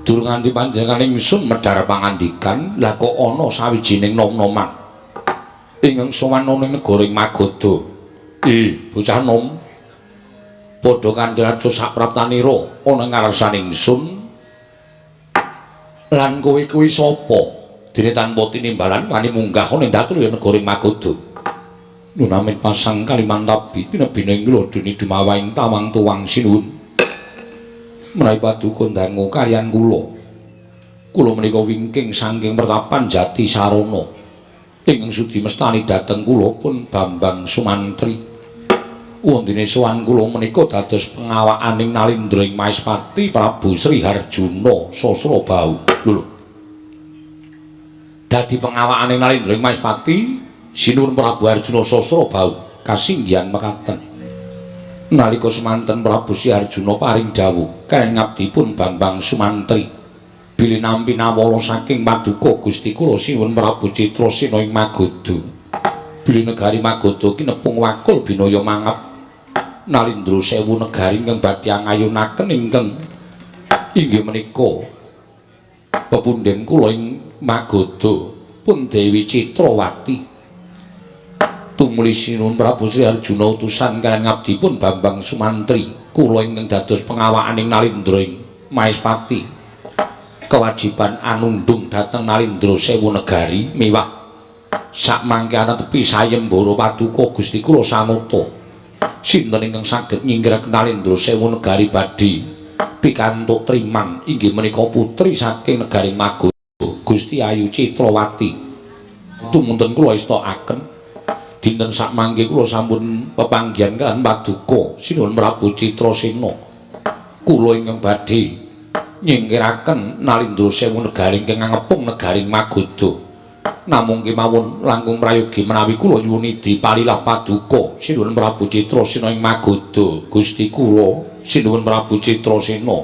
durung nganti panjenengan ingsun medhar pangandikan lah kok ana sawijining nom-noman ingkang sowan ning negara Magoda bocah nom padha kandhatu sapraptanira ana ngarsaning ingsun lan kowe kuwi sapa dene tanpa tinimbalan wani munggah ning datul ya negara Magoda nunamin pasang Kalimantabi pinebine kula dene dumawahing tawang tuwang sinuwun menawi paduka ndangu kaliyan kula menika wingking saking pertapan Jati Sarana ingkang sudi mestani dhateng kula pun Bambang Sumantri wondene sowan kula menika dados pengawakaning Nalindraing Maespati Prabu Sri Harjuna Sasrabau lho dadi pengawakaning Nalindraing Maespati sinuwun Prabu Harjuna Sasrabau kasinggihan mekaten nalika semanten Prabu Sri Harjuna paring dawuh kaliyan ngabdipun Bambang Sumantri bilih nampi nawala saking paduka Gusti kula sinuwun Prabu Citrasena ing Magoda bilih negari Magoda kinepung wakul binaya mangap Nalindra sewu negari ingkang badhe ngayunaken ingkang inggih menika pepundhen kula ing Magoda pun Dewi Citrawati tumuli sinuwun Prabu Sri Harjuna utusan kaliyan ngabdipun Bambang Sumantri kula ingkang dados pengawakaning Nalindraing Maespati kewajiban anundung dhateng Nalindra sewu negari miwah sakmangke ana tepi sayembara paduka Gusti kula Sanata sinten ingkang saged nyinggiraken Nalindra sewu negari badhe pikantuk triman inggih menika putri saking negari Magoda Gusti Ayu Citrawati tumunten kula istakaken dinten sakmangke kula sampun pepanggihan kaliyan paduka sinuwun Prabu Citrasena kula ingkang badhe nyinggiraken Nalindra sewu negari ingkang ngepung negari Magoda namung kemawon langkung prayogi menawi kula nyuwun dipalilah paduka sinuwun Prabu Citrasena ing Magoda Gusti kula sinuwun Prabu Citrasena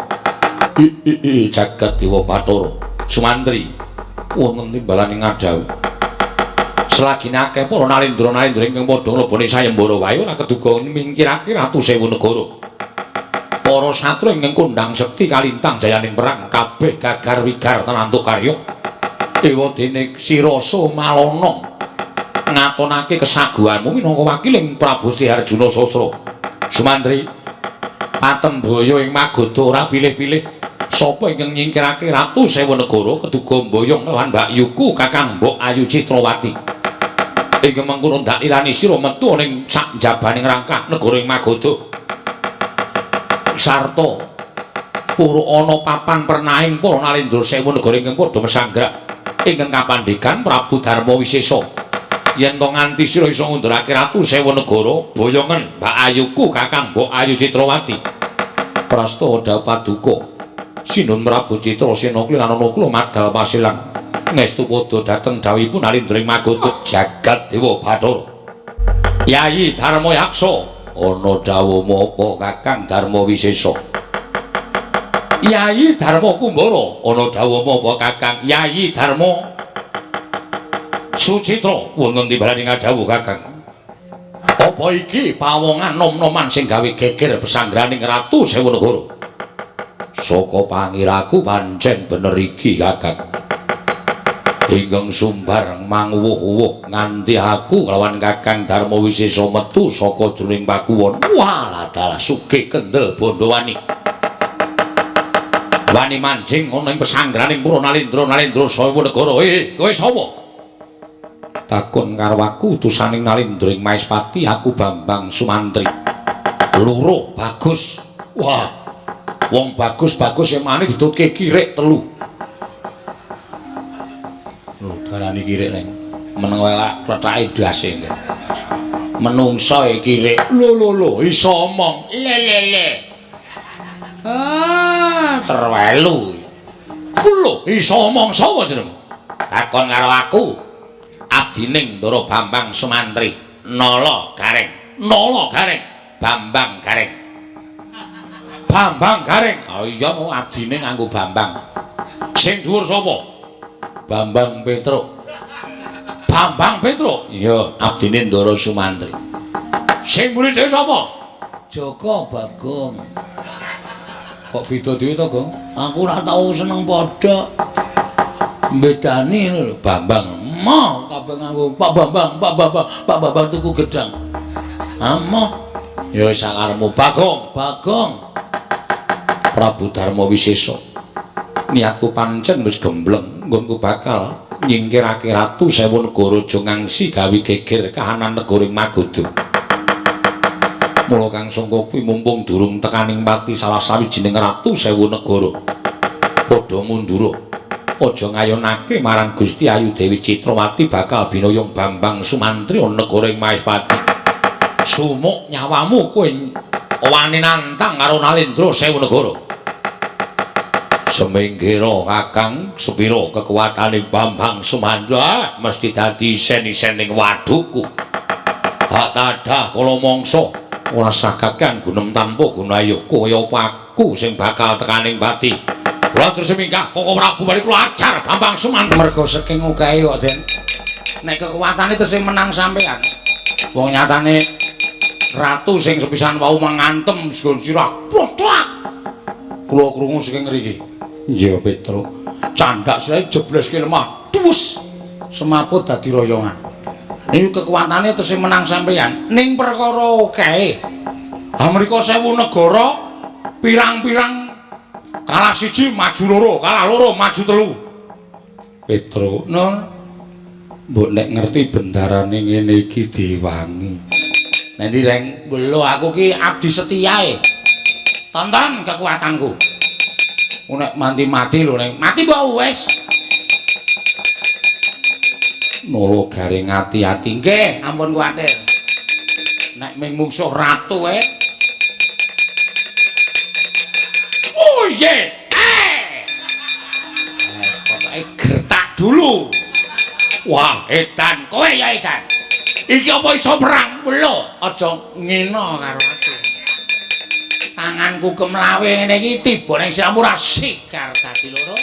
jagat Dewa Bathara Sumantri wonten timbalan ing ngadhau selagine akeh para Nalindra ingkang padha ngleboni sayembara wae ora keduga mingkirake Ratu Sewu Negara para satru ingkang kondhang sekti kalintang jayaning perang kabeh gagar wigar tanantuk karya dewa dene Sirasa Malana ngatonake kesaguhanmu minangka wakiling Prabu Sri Harjuna Sasra Sumantri Patembaya ing Magoda ora pilih-pilih sapa ingkang nyingkirake Ratu Sewu Negara keduga mboyong lawan Mbak Yuku Kakang Mbok Ayu Citrawati ingkang mengkono ndak irani sira metu ning sak jabaning rangkah negara ing Magoda sarta pura ana papan pernahing para Nalindra Sewu Negara ingkang padha mesanggrah ingkang kapandhegan Prabu Darma Wisesa yen to nganti sira isa ngundurake Ratu Sewu Negara boyongen Mbak Ayuku Kakang Mbok Ayu Citrawati prastawa dawuh paduka sinuwun Prabu Citrasena kliranana kula madal pasilan ngestu padha dhateng dawuhipun Nalindraing Magoda jagat Dewa Bathara Yayi Darma Yaksa ana dawuhmu apa Kakang Darma Wisesa Yayi Darma Kumbara ana dawuhmu apa Kakang Yayi Darma Sucitra wonten timbalan ing dawuh Kakang apa iki pawongan nom-noman sing gawe geger pesanggraning Ratu Sewu Negara saka pangiraku pancen bener iki Kakang ingkang sumbar manguwuh-uwuh nganti aku lawan Kakang Darma Wisesa metu saka jroning pakuwon walah dalah sugih kendel bondo wani mancing ana ing pesanggraning para Nalindra Sewu Negara kowe sapa takon karo aku utusaning Nalindraing Maespati aku Bambang Sumantri loro bagus wah wong bagus-bagus yang maneh ditutke kirik telu darani kirik neng meneng wae kletake dase menungso e kirik lho iso omong le terwelu lho iso omong sapa jeneng takon karo aku. Abdining Ndara Bambang Sumantri, Nala Gareng. Nala Gareng, Bambang Gareng. Bambang Gareng. Oh iya no abdine nganggo Bambang. Sing dhuwur sapa? Bambang Petruk. Bambang Petruk. Iya, abdine Ndara Sumantri. Sing muridé sapa? Joko Bagong. Kok beda dhewe to, Gong? Aku ora tau seneng padha. Bedani lho, Bambang. Mo kabeh nganggo Pak Bambang tuku gedang. Amo. Ya wis sakarepmu Bagong. Prabu Darma Wisesa. Niatku pancen wis gembleng, nggonku bakal nyingkirake Ratu Sewu Negara aja ngangsi gawe geger kahanan negara Magoda. Mula Kang Sangka kuwi mumpung durung tekaning pati salah sawijining Ratu Sewu Negara. Padha mundura. Aja ngayonake marang Gusti Ayu Dewi Citrawati bakal binoyong Bambang Sumantri ana negara ing Mahespati. Sumuk nyawamu kowe wani nantang karo Nalendra Sewu Negara. Seminggira Kakang sepira kekuwatane Bambang Sumantri mesti dadi sen-sening wadukku. Hak tadah kala mangsa ora sakakan gunem tanpa gunayu kaya aku sing bakal tekaning pati. Kula terus mingkah Koko Prabu bali kula ajar Bambang Sumantri mergo saking ukae kok Den. Nek kekuwatane terus menang sampean. Wong nyatane ratu sing sepisan wau mangantem sgon sirah. Plotrak. Kula krungu saking ngriki. Iya Petruk. Candak sirahe jebleske lemah. Tuwus. Semaput dadi royongan. Niku kekuwatane terus menang sampean. Ning perkara kae. Amrika Sewu Negara pirang-pirang kalah siji maju loro, kalah loro maju telu. Petruk, Nun. Mbok nek ngerti bendarane ngene iki diwangi. Nek ndi Reng, lho aku ki abdi setiae. Tonton kekuatanku. Nek mati lho Reng. Mati kok wis. Nolo Gareng ati-ati nggih, ampun kuwatir. Nek ming mungsuh ratu Oh ye. Pokoke gertak dulu. Wah, edan kowe ya edan. Iki apa iso perang? Lho, aja ngena karo aku. Tanganku kemlawe ngene iki tiba ning siramu ra sikar dadi loro.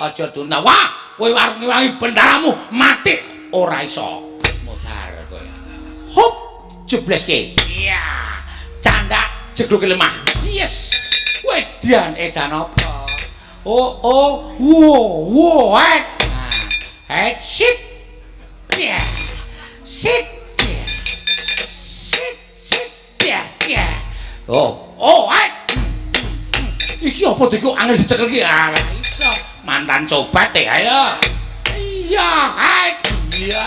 Aja duna. Wah, kowe warung-wangi bendaramu mati ora iso. Modar kowe. Hop, jebleske. Iya. Candak jegluke lemah. Yes. Wedan edan apa? Wo, sit. Yeah. Sit. Yeah. Iki apa diku angel dicekelke? Iso. Mantan cobat ayo. Iya, iya.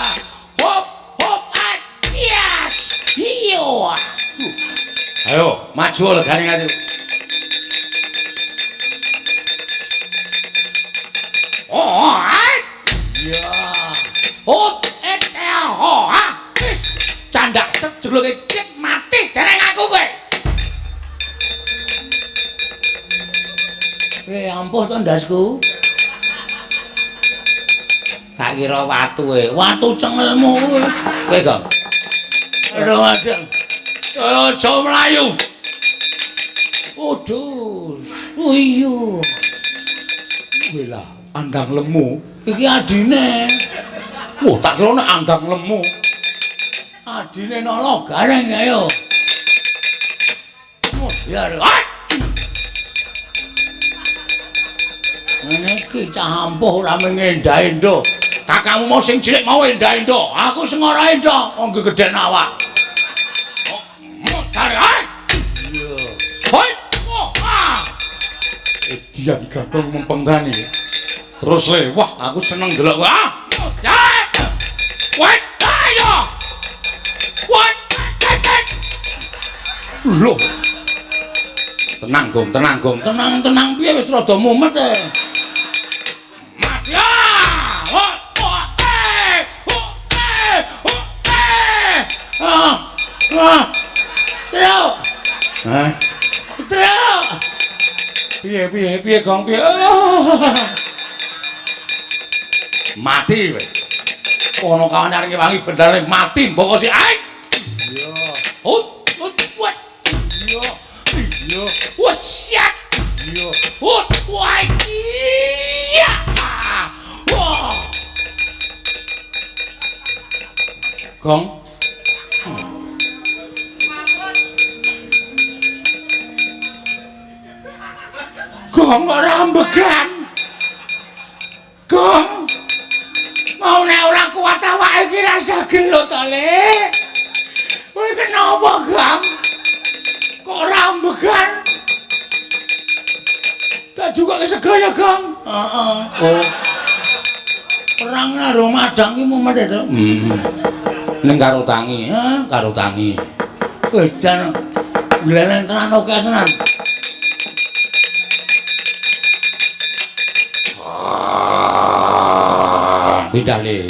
Hop, yes. Iyo. Ayo, maju legane ati. Ya. Candak sejuluke cek mati dereng aku kowe. Ampuh to ndasku. Tak kira watu cengelmu kowe. Kowe kok. Aduh adeng. Aja mlayu. Waduh. Iya. Kowe lah andang lemu. Iki adine. Wah, tak kira nek andang lemu. Adine Nala Gareng ayo. Modar. Iki cah ampuh ora mengendha-endha. Kakangmu mau sing cilik mau endha-endha. Aku sing ora endha, wong gedhen awak. Modar. Iya. Hoi. Edian ganteng mempengani. Terus le, wah aku seneng delok. Modar. Wait, ayo. What? Loh. Tenang, Gong. Tenang piye wis rada mumet e. Mas ya. Trio. Hah? Trio. Piye Gong piye? Mati kowe. Kono kawan areng wangi bendane mati mboko si aik. Iya. Hut, wet. Iya. Iya. Wes siap. Iya. Hut, wae. Iya. Wah. Gong. Gong ora ambegan. Gong. Mau nek ora kuat awake iki rasa gelo to, Le. Kowe kenapa, Gong? Kok ora ambegan? Tak juga kesegaya, Gong. Heeh. Oh. Perang karo madang iki mumet to. Ning karo tangi, karo tangi. Kowe jan glenen tenan oke tenan. Pindah Le.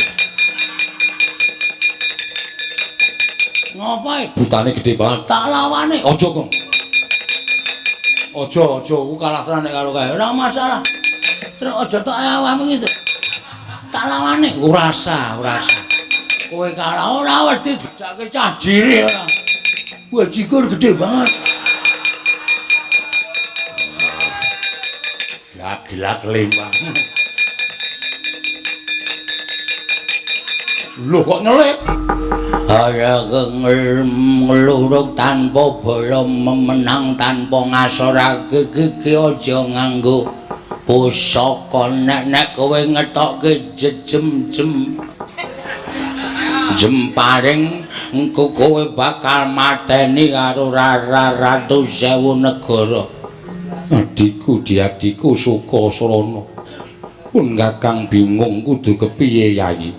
Ngopo? Butane gede banget. Tak lawane. Aja, Gong. Aja, ku kalah tenan karo kae. Ora masalah. Terus aja tok awakmu iki. Tak lawane. Ora usah. Kowe kalah ora wedi dijake cah jire ora. Wajikur gede banget. Gelak lembang. Lho kok nyelip? Aya ngeluruk tanpa bola memenang tanpa ngasorake iki aja nganggo pusaka nek kowe ngetokke jejem jemparing engko kowe bakal mateni karo Ratu Sewu Negara. Adikku diadiku Sukasrana. Pun Kakang bingung kudu kepiye Yayi.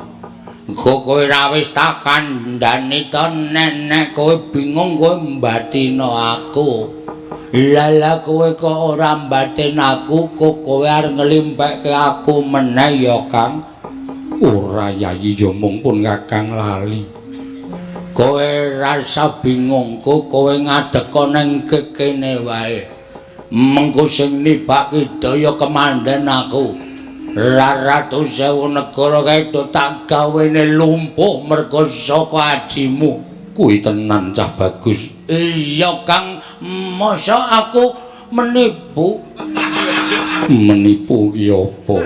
Kowe ra wis tak kandhani to nek kowe bingung kowe mbatina aku. Lala kowe kok ora mbatin aku kok kowe arep nglimpekke aku meneh ya Kang. Ora Yayi ya mung pun Kakang lali. Kowe rasa bingung kok kowe ngadeka ning kene wae. Mengko sing nibake daya kemandan aku. Ratu Sewu Negara kae do tak gawene lumpuh mergo saka adimu. Kuwi tenan cah bagus. Iya Kang, masa aku menipu? Menipu ki apa?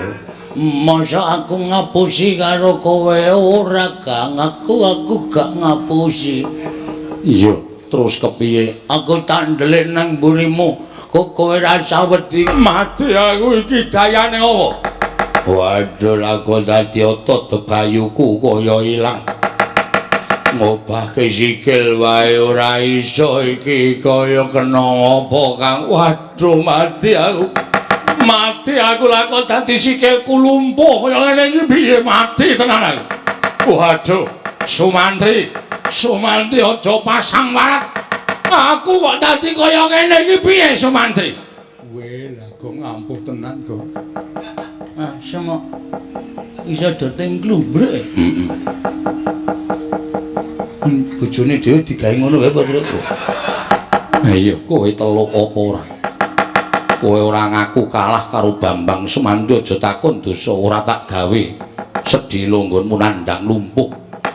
Masa aku ngapusi karo kowe ora Kang? Aku gak ngapusi. Iya, terus kepiye? Aku tak ndelik nang mburimu. Kok kowe rasa wedi mati aku iki dayane apa? Waduh aku dadi otot bebayuku kaya ilang. Ngobahke sikil wae ora iso iki kaya kena apa Kang. Waduh mati aku. Mati aku lak kok dadi sikilku lumpuh kaya ngene iki piye mati tenan aku. Waduh Sumantri aja pasang warat. Aku kok dadi kaya ngene iki piye Sumantri? Weh lah kok ngampuh tenan kok. Ah, sama iso doteng klumbrek. Bojone dhewe digawe ngono wae apa terus? Ha iya, kowe teluk apa ora? Kowe ora ngaku kalah karo Bambang Sumantri aja takon dosa ora tak gawe. Sedhi longgonmu nandhang lumpuh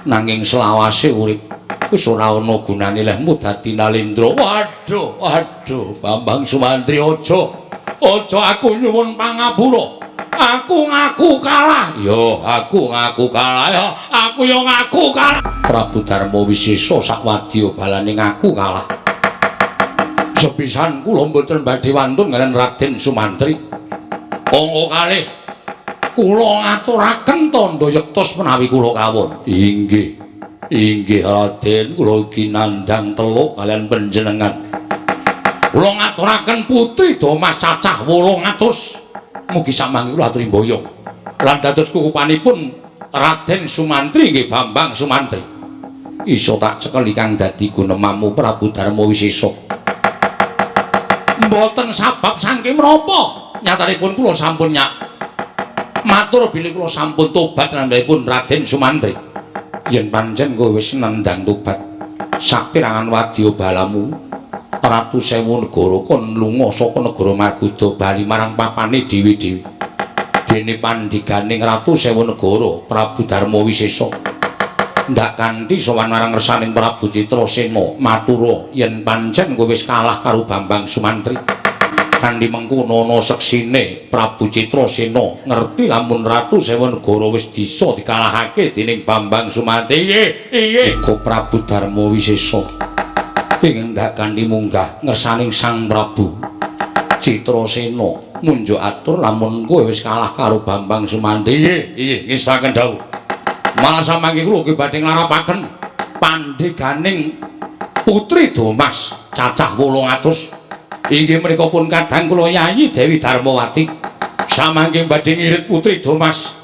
nanging selawase urip. Wis ora ana gunane lehmu dadi Nalendra. Waduh, Bambang Sumantri aja aku nyuwun pangapura. Aku ngaku kalah. Yo, aku ngaku kalah ya. Aku yo ngaku kalah. Prabu Darma Wisesa sakwadya balane ngaku kalah. Sepisan kula mboten badhe wantun ngaran Raden Sumantri. Angka kalih kula ngaturaken tandha yektos menawi kula kawon. Inggih Raden, kula iki nandhang teluk kalian panjenengan. Kula ngaturaken putri Damas cacah 800. Mugi samangke kula aturi mboyong. Lan dados kukupanipun Raden Sumantri nggih Bambang Sumantri. Iso tak cekel ingkang dadi gunemamu Prabu Darma Wisesa. Mboten sabab saking menapa nyatanipun kula sampun matur bilih kula sampun tobat nandhapun Raden Sumantri. Yen pancen kowe wis nandhang tobat sapirangan wadya balamu Ratu Sewu Negara kon lunga saka negara Magoda bali marang papane dhewe-dhewe. dene pandhiganing Ratu Sewanegara Prabu Darma Wisesa ndak kanthi sowan marang ngersaning Prabu Citrasena matura yen pancen kowe wis kalah karo Bambang Sumantri kanthi mengkono ana seksine Prabu Citrasena ngerti lamun Ratu Sewanegara wis bisa dikalahake dening Bambang Sumantri iye iku Prabu Darma Wisesa ing ndak kanthi munggah ngersaning Sang Prabu Citrasena munjuk atur lamun kowe wis kalah karo Bambang Sumantri. Iye, ngestaken dawuh. Malah samangke kula ugi badhe nglarapaken pandheganing Putri Domas cacah 800. Inggih menika pun kadang kula Yayi Dewi Darmawati. Samangke badhe ngirit Putri Domas.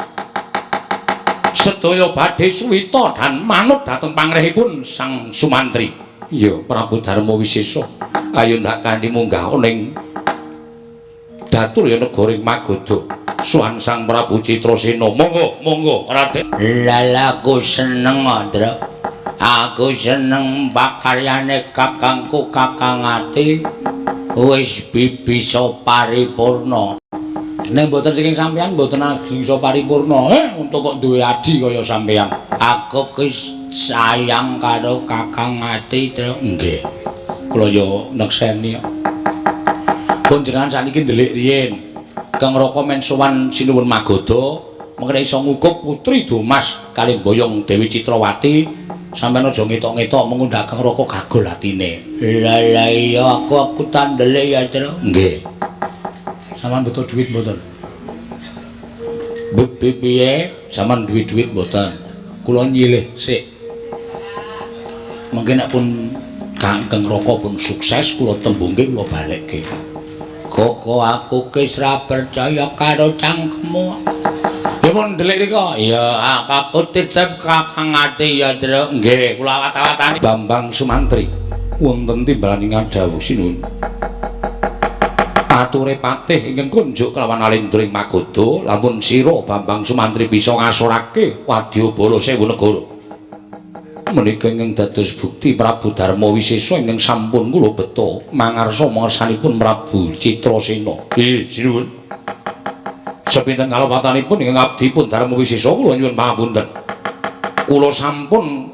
Sedaya badhe suwita dan manut dhateng pangrehipun Sang Sumantri. Iya, Prabu Darma Wisesa. Ayo ndak kanthi munggah ning Datur ya negara Magoda suwan Sang Prabu Citrasena. Monggo Raden. Lala aku seneng, Ndra. Aku seneng pakaryane kakangku Kakang Ati wis bisa paripurna. Nek mboten saking sampeyan mboten bisa paripurna. Untuk kok duwe adi kaya sampeyan. Aku ki sayang karo Kakang Ati, Ndra. Nggih. Kula yo nekseni kok. Panjenengan saniki ndelik riyin Kang Raka men sowan sinuwun Magoda mengko iso ngukup Putri Domas kalih Boyong Dewi Citrawati sampeyan aja ngetok-ngetok mengundang Kang Raka gagol atine. Lah iya aku tak ndelik ya, Tru. Nggih. Sampeyan butuh duit mboten? Piye? Sampeyan duwe duit mboten? Kula nyilih sik. Mungkin nek pun Kang Raka pun sukses kula tembungke kula balekke. Kok aku wis ra percaya karo cangkemmu. Ya pun ndelik rika. Ya aku titip Kakang Ati ya, Tru. Nggih, kula awat-awatani Bambang Sumantri wonten timbalaning dawuh sinuwun. Ature patih ingkang kunjuk kelawan Alendra ing Magoda lamun sira Bambang Sumantri bisa ngasorake Wadyabala Sewanegara. Menika ingkang dados bukti Prabu Darma Wisesa ingkang sampun kula beta mangarsa mangersanipun Prabu Citrasena. Nggih, sinuwun. Sepinten kalepatanipun ingkang abdi pun Darma Wisesa kula nyuwun pangapunten. Kula sampun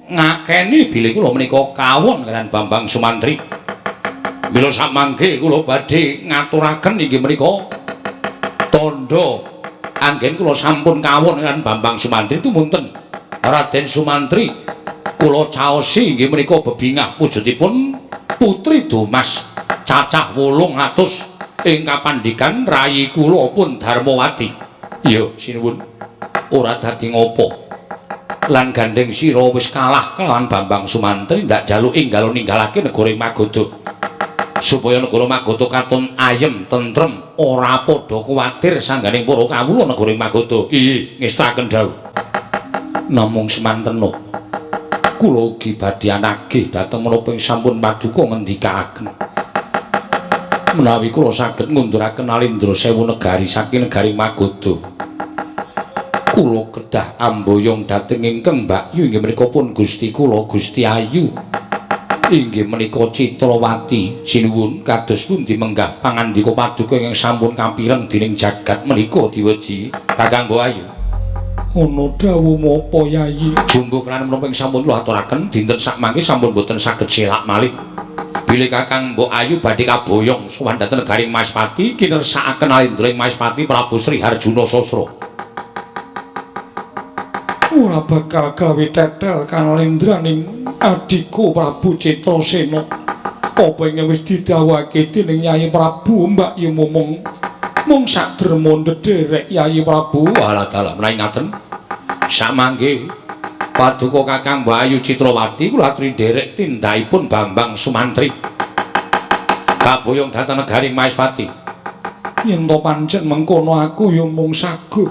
ngakeni bilih kula menika kawon kaliyan Bambang Sumantri. Mila samangke kula badhe ngaturaken inggih menika tandha anggen kula sampun kawon kaliyan Bambang Sumantri tumunten Raden Sumantri. Kula caosi inggih menika bebingah wujudipun Putri Domas cacah 800 ing kapandhikan rayi kula pun Darmawati. Iya, sinuwun. Ora dadi ngopo. Lan gandeng sira wis kalah kelawan Bambang Sumantri ndak jaluk enggal ninggalake negara Magoda. Supaya negara Magoda katon ayem, tentrem, ora padha kuwatir sangganing para kawula negara Magoda. Iya, ngestaken dawuh. Namung semantena kula ugi badhe anagih dhateng menapa ing sampun paduka ngendikaaken menawi kula saged ngunduraken Alendra Sewanegari saking negari Magoda kula kedah amboyong dhateng ingkang Mbakyu inggih menika pun Gusti kula Gusti Ayu inggih menika Citrawati sinuwun kados pundi menggah pangandika paduka ingkang sampun kampireng dening jagat menika diweji Kakang Mbok Ayu. Ana dawuh mapa Yayi? Jumbo kelan menapa ing sampun kula aturaken dinten sakmangke sampun boten saged selak malih. Bilih Kakang Mbok Ayu badhe kaboyong sowan dhateng negaring Maespati kinersakaken Alendra ing Maespati Prabu Sri Harjuna Sasra. Ora bakal gawe tetel kan Alendraning adhiku Prabu Citrasena. Apa ing wis didhawuhake dening Yayi Prabu Mbakyu mung sak derma ndederek Yayi Prabu. Walah dalah menawi ngaten. Samangke paduka Kakang Mbok Ayu Citrawati kula aturi nderek tindhaipun Bambang Sumantri. Kaboyong dhateng negaring Maespati. Yen to pancen mengkono aku ya mung saguh.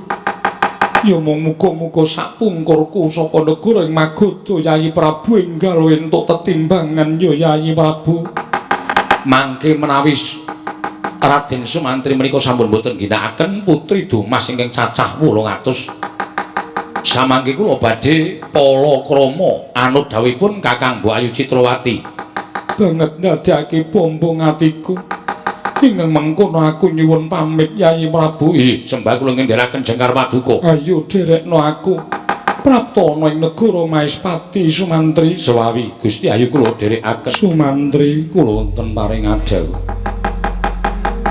Ya mung muga-muga sapungkurku saka negara ing Magoda Yayi Prabu enggal entuk tetimbangan ya Yayi Prabu. Mangke menawi Raden Sumantri menika sampun boten ginakaken Putri Domas ingkang cacah 800. Samangke kula badhe palakrama anut dawuhipun Kakang Mbok Ayu Citrawati. Banget ndadekake bombong atiku. Ingkang mengkono aku nyuwun pamit Yayi Prabu. Sembah kula ngendharaken Jengkar Paduka. Ayo derekno aku. Prapta ana ing negara Maespati Sumantri. Sewawi Gusti ayu kula dherekaken. Sumantri kula wonten paring adhawu.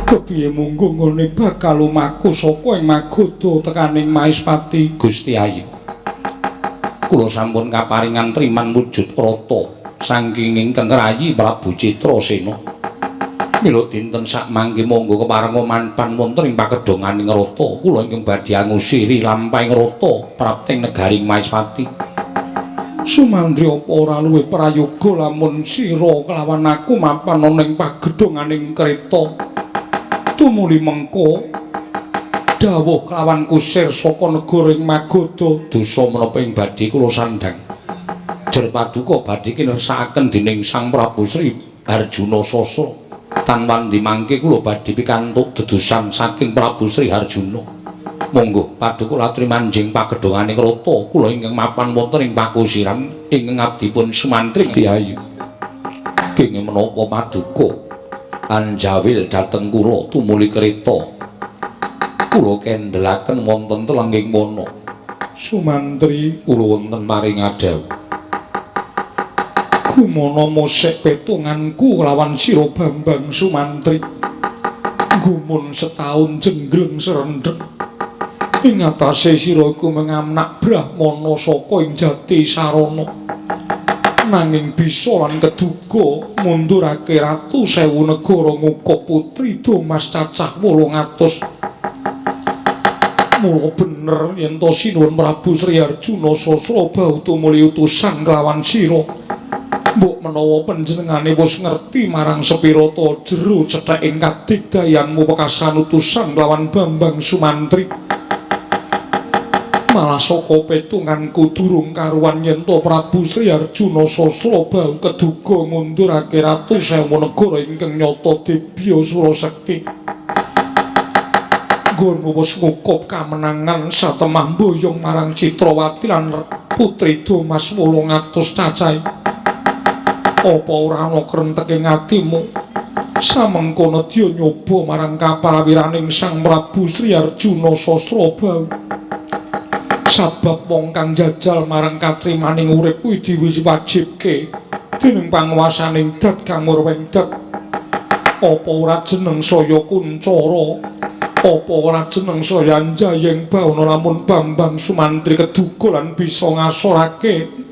Kepiye munggo ngene bakal lumaku saka ing Magoda tekaning Maespati Gusti ayu. Kula sampun kaparingan triman wujud rata saking ingkang rayi Prabu Citrasena. Mila dinten sak mangke monggo keparenga manpan wonten ing pakedonganing rata kula ingkang badhe angusiri lampahing rata prapting negaring Maespati. Sumantri apa ora luwih prayoga lamun sira kelawan aku mapan ana ing pagedonganing kreta. Tumuli mengko dawuh kelawan kusir saka negara ing Magoda Dosa menapa ing badhe kula sandhang. Jer Paduka badhe kinersakaken dening Sang Prabu Sri Harjuna Sasa. Tan wandi mangke kula badhe pikantuk dedosan saking Prabu Sri Harjuna. Monggo Paduka latri manjing pakedonganing rata kula ingkang mapan wonten ing pakusiran ingkang abdipun Sumantri Diayu. Kenging menapa Paduka anjawil dhateng kula tumuli kreta. Kula kendhelaken wonten telenging mono. Sumantri Kula wonten paring adhawu. gumono mosek petunganku lawan sira Bambang Sumantri. Gumun setahun jengleng serendhek. Ing atase sira iku mengamnak Brahmana saka ing Jati Sarana. Nanging bisa lan keduga mundurake Ratu Sewu Negara ngukup putri Domas cacah 800. Mula bener yen to sinuwun Prabu Sri Harjuna Sasra bau tumuli utusan kelawan sira. Mbok menawa panjenengane wis ngerti marang sepira ta jero cethèking kadigdayanmu wekasan utusan kelawan Bambang Sumantri. Malah saka petunganku durung karuan yen to Prabu Sri Harjuna Sasra bau keduga ngundurake Ratu Sewu Negara ingkang nyata Debya Surasekti. Nggonmu wis ngukup kamenangan satemah mboyong marang Citrawati lan putri Domas 800 cacahe. Apa ora ana krentek ing atimu? Samengko nedya nyoba marang kaprawiraning Sang Prabu Sri Harjuna Sasra bau. Sabab wong kang jajal marang katrimaning urip kuwi diwajibke dening panguwasaning dat kang murwengdet. Apa ora jeneng saya Kuncara? Apa ora jeneng saya Anjayeng Bawana lamun Bambang Sumantri keduga lan bisa ngasorake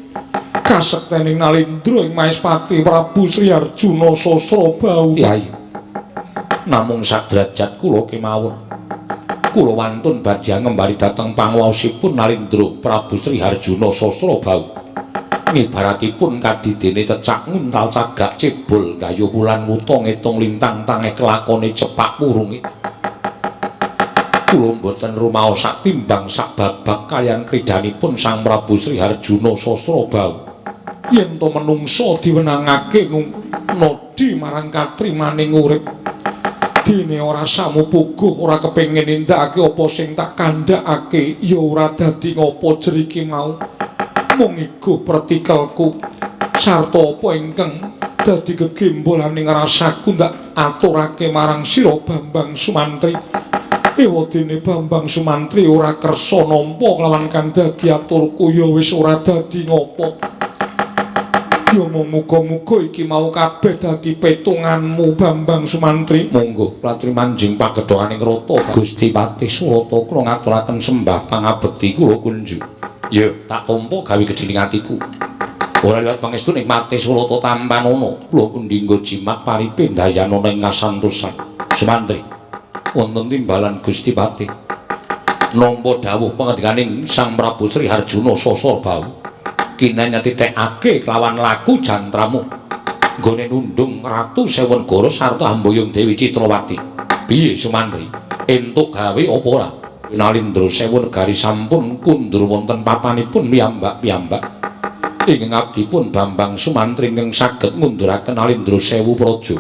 kasektening Nalindra ing Maespati Prabu Sri Harjuna Sasra bau. Kyai. Namung sadrajat kula kemawon. Kula wantun badhe ngembari dhateng panguwasipun Nalindra Prabu Sri Harjuna Sasra bau. Ngibaratipun kadidene cecak nguntal cagak cebol gayuh wulan wuta ngitung lintang tangeh kelakone cepak wurunge. Kula mboten rumaos sak timbang sak babak kaliyan kridanipun Sang Prabu Sri Harjuna Sasra bau. Yen to menungsa diwenangake nodi marang katrimaning urip, dene ora samupuguh ora kepengin nindakake apa sing tak kandhakake ya ora dadi ngapa jeriki mau. Mung iguh pertikelku sarta apa ingkang dadi gegembolaning rasaku ndak aturake marang sira Bambang Sumantri. Ewadene Bambang Sumantri ora kersa nampa kelawan kang dadi aturku ya wis ora dadi ngapa. Ya muga-muga iki mau kabeh dadi petunganmu Bambang Sumantri. Monggo latri manjing pagedhoaning rata Gusti Patih Surata kula ngaturaken sembah pangabekti kula kunjuk. Ya tak tampa gawe gedhening atiku. Ora liwat pangestu nikmate Surata Tampanana kula kundinggo jimat paripe ndayanana ing kasantosan. Sumantri wonten timbalan Gusti Patih nampa dawuh pangandikaning Sang Prabu Sri Harjuna Sasra bau. Kinanya titekake kelawan laku jantramu nggone nundung Ratu Sewu Negara sarta amboyong Dewi Citrawati. Piye Sumantri? Entuk gawe apa ora? Nalindra Sewu Negari sampun kundur wonten papanipun piyambak-piyambak. Ing abdipun Bambang Sumantri ingkang saged ngunduraken Nalindra Sewu Praja.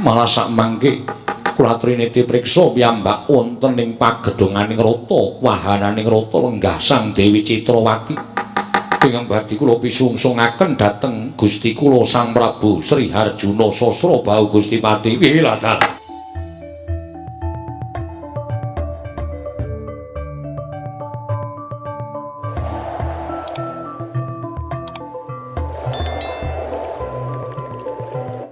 Malah sak mangke kula triniti priksa piyambak wonten ing pagedhonganing rata wahananing rata lenggah Sang Dewi Citrawati. Ingkang badhe kula pisungsungaken dhateng Gusti kula Sang Prabu Sri Harjuna Sasra bau Gusti Patih. Piye lha